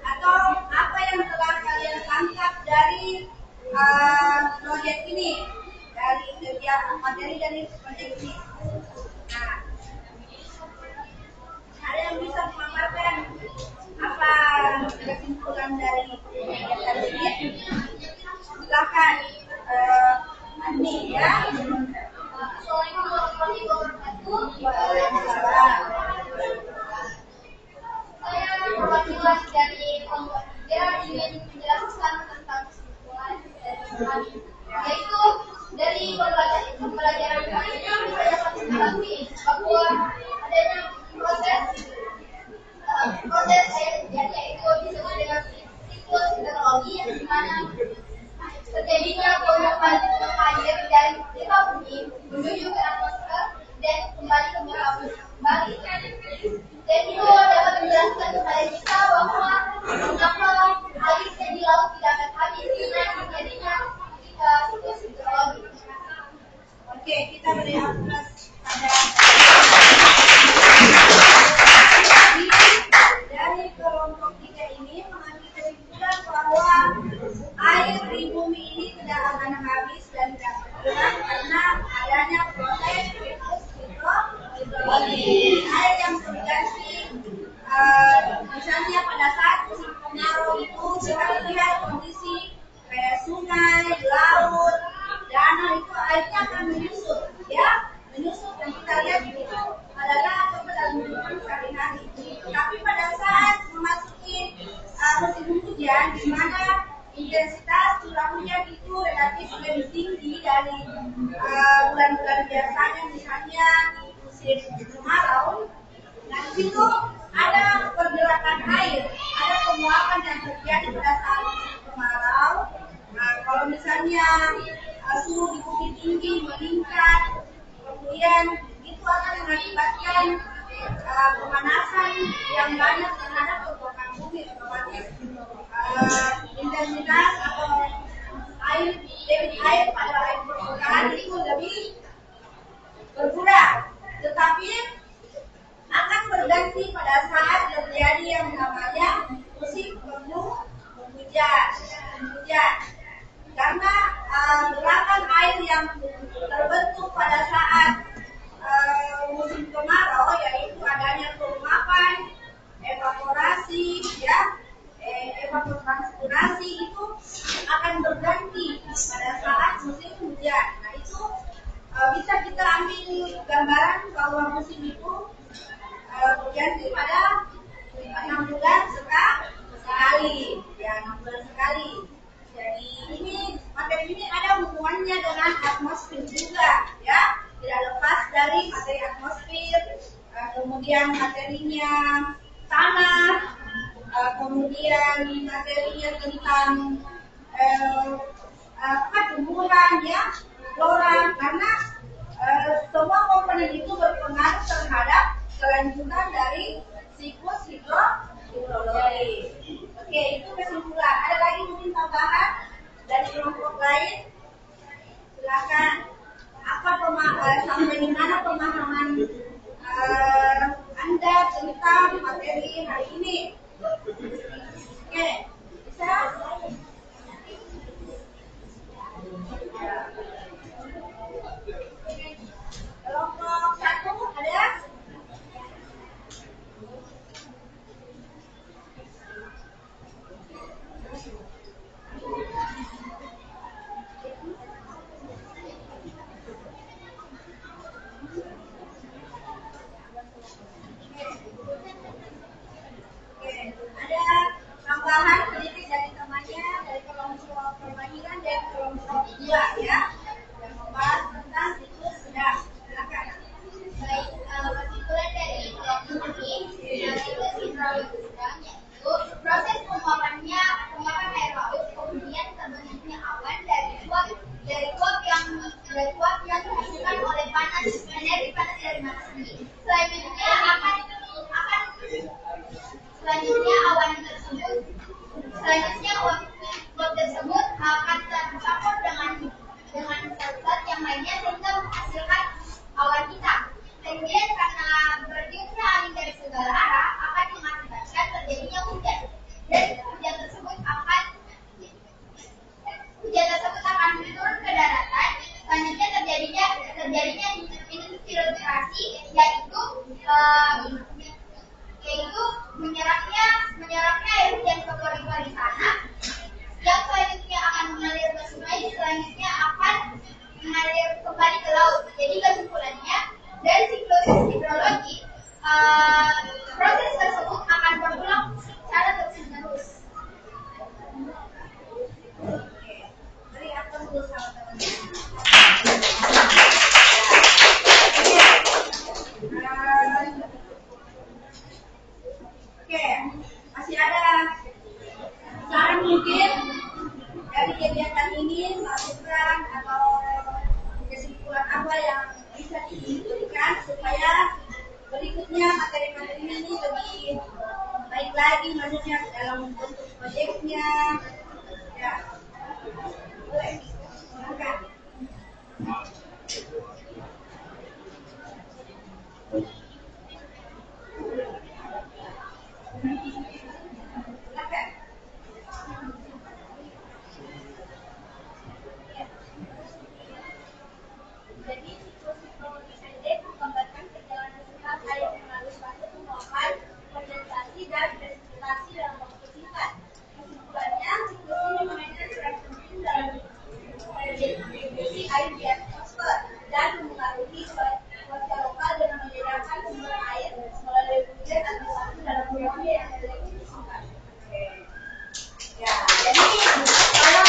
Atau apa yang telah kalian tangkap dari proyek ini, dari kerja materi dari proyek ini? Nah, ada yang bisa memaparkan apa kesimpulan dari kegiatan ini? Silakan, Andi ya. Assalamualaikum warahmatullahi wabarakatuh. Waalaikumsalam. Saya perwakilan dari kelompok 3 ingin menjelaskan tentang kesimpulan dari kami, yaitu dari pembelajaran kami saya dapat mengetahui bahwa adanya proses air hujan, yaitu disebut dengan siklus hidrologi, yang dimana terjadinya pembuangan air dari muka bumi menuju ke atmosfer dan kembali ke muka bumi kembali. Dan itu dapat menjelaskan kepada kita bahwa mengapa air di laut tidak akan habis dengan terjadinya siklus hidrologi. Oke, kita beri aplaus pada dari kelompok 3 ini mengambil kesimpulan bahwa air di bumi ini tidak akan habis dan tidak berkurang karena adanya proses siklus hidrologi. Air yang terganti, misalnya pada saat musim kemarau itu kita lihat kondisi kayak sungai, laut, danau itu airnya akan menyusut, ya, menyusut dan kita lihat itu adalah keberadaan sehari-hari. Tapi pada saat memasuki musim hujan, di mana intensitas curah hujan itu relatif lebih tinggi dari bulan-bulan biasanya, misalnya di musim kemarau. Nah, di situ ada pergerakan air, ada penguapan yang terjadi pada saat musim kemarau. Nah, kalau misalnya suhu di bumi tinggi meningkat, kemudian itu akan mengakibatkan pemanasan yang banyak terhadap permukaan bumi, otomatis intensitas atau debit air pada air permukaan itu lebih berkurang. Tetapi akan berganti pada saat terjadi yang namanya musim penghujan. Karena gerakan air yang terbentuk pada saat musim kemarau, yaitu adanya penguapan, evaporasi, ya, evaporasi itu akan berganti pada saat musim hujan. Nah, itu bisa kita ambil gambaran bahwa musim itu berganti pada 6 bulan sekali, ya, 6 bulan sekali. Jadi ini materi ini ada hubungannya dengan atmosfer juga, ya, tidak lepas dari materi atmosfer, kemudian materinya tanah, kemudian materinya tentang tumbuhan, ya, flora, karena semua komponen itu berpengaruh terhadap kelanjutan dari siklus hidrologi. Oke, itu kesimpulan. Ada lagi mungkin tambahan dari kelompok lain? Silakan. Apa sampai di mana pemahaman Anda tentang materi hari ini? Oke, bisa? Kelompok 1 ada? Ada tambahan sedikit dari temannya dari kelompok perwakilan dan kelompok 2, ya, yang membahas tentang siklus sedang. Silakan. Baik, kesimpulan dari kelompok ini, siklus hidrologi sedang, yaitu proses penguapan air laut, kemudian terbentuknya awan dari uap yang dihasilkan oleh energi panas dari matahari. Selanjutnya uap tersebut akan tercampur dengan zat yang lainnya sehingga menghasilkan awan hitam. Kemudian karena bertiupnya angin dari segala arah akan mengakibatkan terjadinya hujan. Dan hujan tersebut akan turun ke daratan. Selanjutnya terjadinya infiltrasi, yaitu menyerapnya air hujan ke pori-pori tanah, yang selanjutnya akan mengalir ke sungai, selanjutnya akan mengalir kembali ke laut. Jadi kesimpulannya dari siklus hidrologi, proses tersebut akan berulang secara terus-menerus. Beri aku dulu sama teman-teman. Oke, masih ada saran mungkin dari kegiatan ini masukan atau kesimpulan apa yang bisa diberikan supaya berikutnya materi-materi ini lebih baik lagi, maksudnya dalam bentuk proyeknya. Ya, boleh. Silakan. Jadi siklus hidrologi pendek menggambarkan perjalanan singkat air melalui fase penguapan, kondensasi, dan presipitasasi dalam waktu singkat. Kesimpulannya, siklus ini memainkan peran penting dalam distribusi air di atmosfer dan mempengaruhi cuaca lokal dengan membedakan sumber air melalui hujan atau satu dalam periode yang lebih singkat. Ya, jadi kalau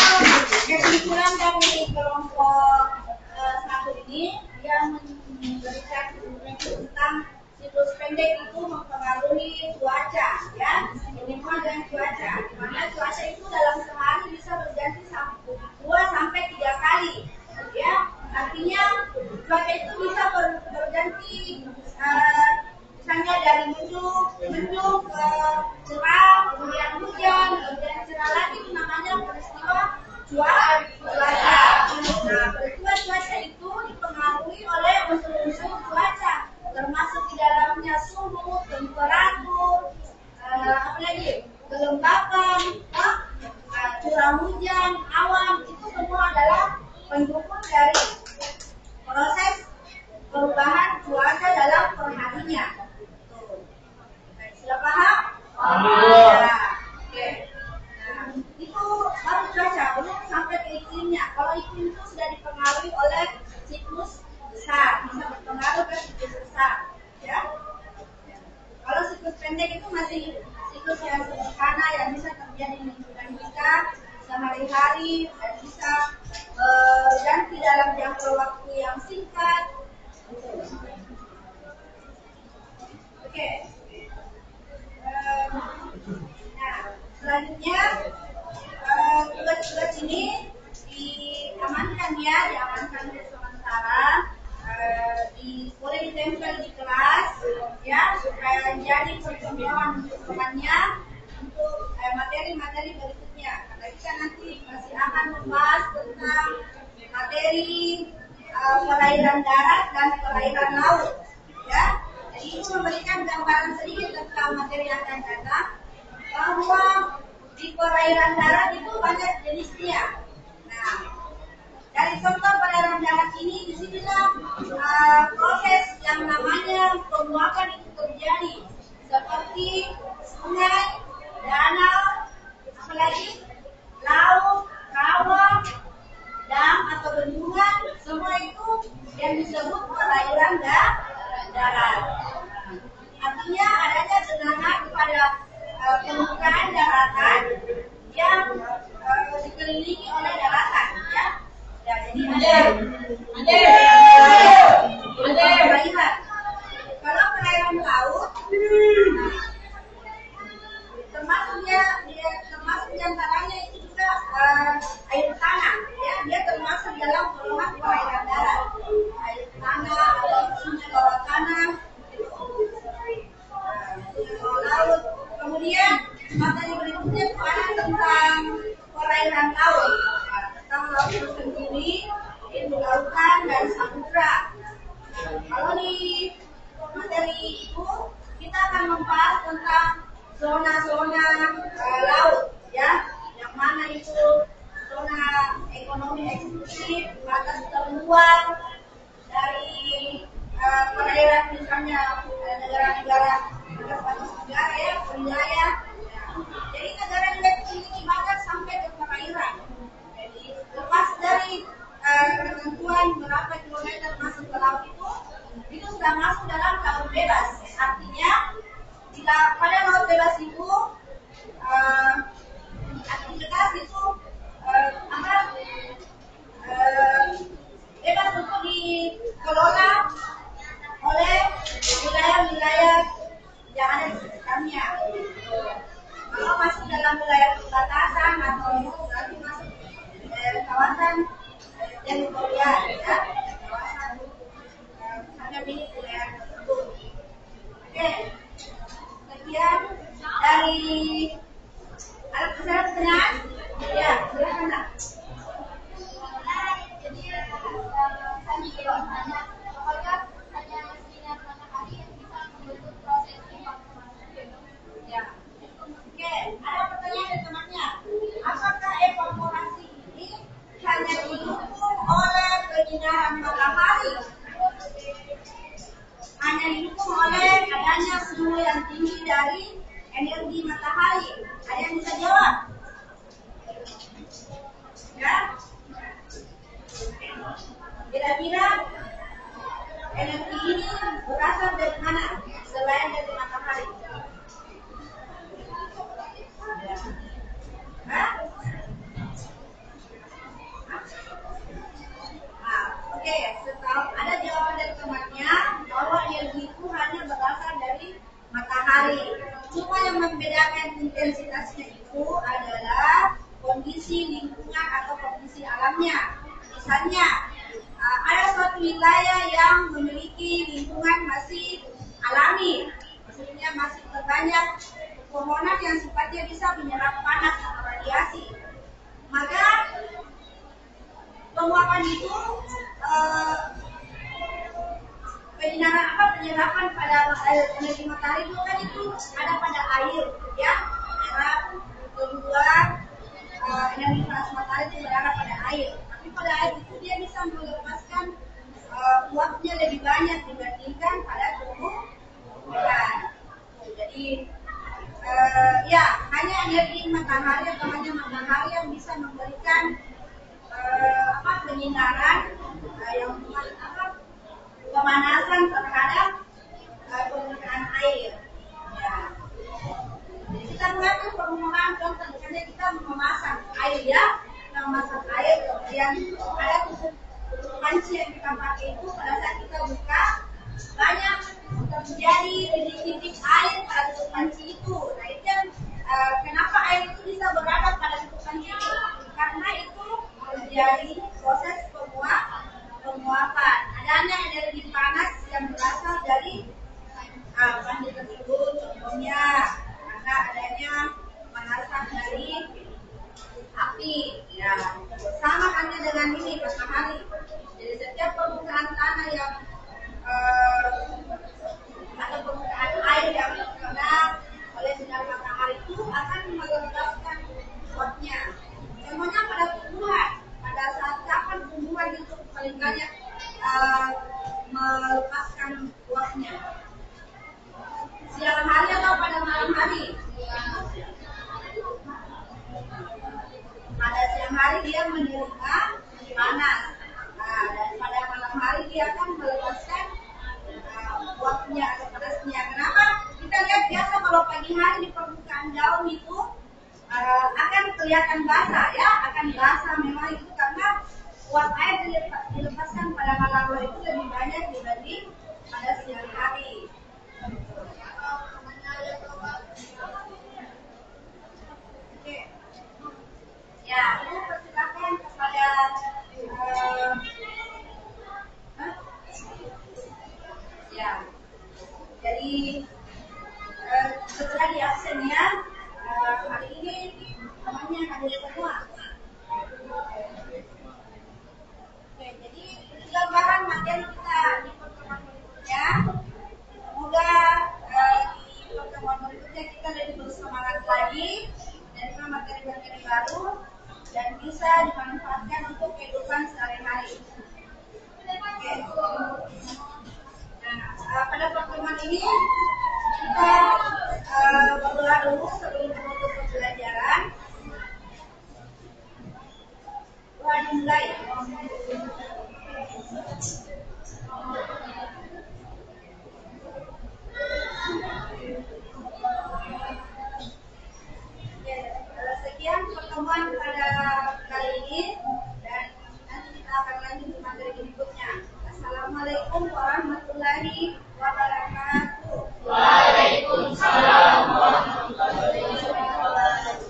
kesimpulan dari kelompok satu ini yang memberikan tentang siklus pendek itu mempengaruhi cuaca, ya, minimal dan cuaca. Di mana cuaca itu dalam sehari bisa berganti 2 sampai 3 kali, ya. Artinya cuaca itu bisa berganti, misalnya dari mendung ke cerah, kemudian hujan, kemudian cerah lagi, itu namanya peristiwa cuaca. Nah, peristiwa cuaca itu dipengaruhi oleh unsur-unsur cuaca, termasuk di dalamnya suhu, temperatur, apalagi kelembapan, curah hujan, awan, itu semua adalah pendukung dari proses perubahan cuaca dalam perharinya. Sudah paham? Ya. Oke. Nah, itu baru cuaca, belum sampai ke iklimnya. Kalau iklim itu sudah dipengaruhi oleh siklus besar, bisa berpengaruh ke siklus besar, ya. Kalau siklus pendek itu masih siklus yang sederhana yang bisa terjadi di lingkungan kita sehari-hari dan bisa berganti dalam jangka waktu yang singkat. Oke. Nah, selanjutnya tugas-tugas ini diamankan sementara, boleh ditempel di kelas, ya, supaya jadi pertemuan-pertemuannya untuk materi-materi berikutnya. Karena kita nanti masih akan membahas tentang materi perairan darat dan perairan laut, ya. Jadi itu memberikan gambaran sedikit tentang materi yang akan datang, bahwa di perairan darat itu banyak jenisnya. Nah, dari contoh perairan darat ini, disinilah proses yang namanya penguapan itu terjadi, seperti sungai, danau, apalagi laut, kawah, dam atau bendungan, semua itu yang disebut perairan darat. Artinya adanya genangan pada permukaan daratan yang dikelilingi oleh daratan, ya. Ya, jadi ada perairan. Kalau perairan laut, termasuk diantaranya itu juga air tanah, ya, dia termasuk dalam golongan perairan darat. Air tanah atau sungai bawah tanah, laut. Kemudian materi berikutnya itu ada tentang perairan laut, tentang laut itu sendiri, itu lautan. hutan dan samudra. Kalau di materi itu kita akan membahas tentang zona-zona laut, ya, yang mana itu zona ekonomi eksklusif, batas terluar dari perairan misalnya negara-negara batas negara ya, wilayah. Jadi negara yang memiliki batas sampai ke perairan. Jadi lepas dari ketentuan berapa kilometer masuk ke laut itu sudah masuk dalam laut bebas. Artinya bila pada laut bebas itu aktivitas itu bebas untuk dikelola oleh wilayah-wilayah yang ada di sekitarnya. Kalau masuk dalam wilayah perbatasan atau berarti masuk kawasan teritorial, ya, kawasan misalnya milik wilayah tersebut. Oke, sekian dari alat pertanyaan. Ya, silakan Nak. Jadi saya juga bertanya, apakah hanya sinar matahari yang bisa membentuk proses evaporasi genom? Ya. Oke, ada pertanyaan dari temannya. Apakah evaporasi ini hanya didukung oleh penyinaran matahari? Hanya didukung oleh adanya suhu yang tinggi dari energi matahari? Ada yang bisa jawab? Ya? Kira-kira energi ini berasal dari mana selain dari matahari? Oke, setahu ada jawaban dari temannya bahwa energi itu hanya berasal dari matahari. Cuma yang membedakan intensitasnya itu adalah kondisi lingkungan atau kondisi alamnya. Misalnya, ada suatu wilayah yang memiliki lingkungan masih alami, maksudnya masih terbanyak pepohonan yang sifatnya bisa menyerap panas atau radiasi. Maka penguapan itu penyerapan pada energi matahari itu kan itu ada pada air, ya, menyerap keluar energi panas matahari itu berada pada air. Tapi pada air itu dia bisa melepaskan uapnya lebih banyak dibandingkan pada tumbuh-tumbuhan. Jadi ya hanya energi matahari atau hanya matahari yang bisa memberikan penyinaran yang pemanasan terhadap permukaan air. Ya. Jadi kita mengatur permukaan contoh misalnya kita memasak air, ya, kita memasak air, kemudian ada tutup panci yang kita pakai itu pada saat kita buka banyak terjadi titik-titik air pada tutup panci itu. Nah itu yang kenapa air itu bisa berada pada tutup panci itu? Karena itu terjadi proses penguapan. Adanya energi panas yang berasal dari panci tersebut, contohnya karena adanya pemanasan dari api. Ya, sama halnya dengan ini matahari. Jadi setiap permukaan tanah yang atau permukaan air yang terkena oleh sinar matahari itu akan melepaskan uapnya. Contohnya pada tumbuhan, pada saat kapan tumbuhan itu paling banyak melepaskan uapnya? Siang hari atau pada malam hari? Pada siang hari dia menerima panas, dan pada malam hari dia akan melepaskan uapnya atau panasnya. Kenapa? Kita lihat biasa kalau pagi hari di permukaan daun itu akan kelihatan basah, ya, akan basah memang itu karena uap air dilepaskan pada malam hari itu lebih banyak dibanding pada siang hari. Oke. Ya, itu persilakan kepada ya. Jadi setelah di absennya hari ini namanya hadir semua. Oke, jadi 13 perhatian kita di pertemuan berikutnya. Semoga di pertemuan berikutnya kita lebih bersemangat lagi menerima materi-materi baru dan bisa dimanfaatkan untuk kehidupan sehari-hari. Oke. Nah, pada pertemuan ini kita berdoa dulu sebelum menutup pembelajaran. Doa dimulai. Sekian pertemuan pada kali ini dan nanti kita akan lanjut ke materi berikutnya. Assalamualaikum warahmatullahi wabarakatuh. Waalaikumsalam warahmatullahi wabarakatuh.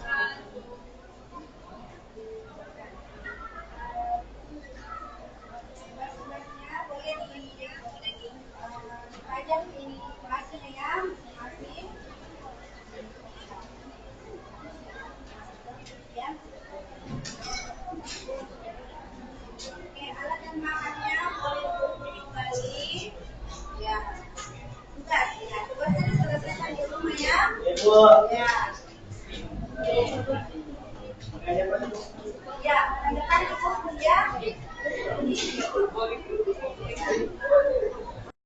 Boleh dipajang ini kelasnya ya, masing-masing. Ya. Oke, alat dan makannya boleh dikumpul kembali. Ya. Sudah, ya. Tugasnya diselesaikan di rumah ya. Ibu. Ya. Makanya Pak. Ya, depan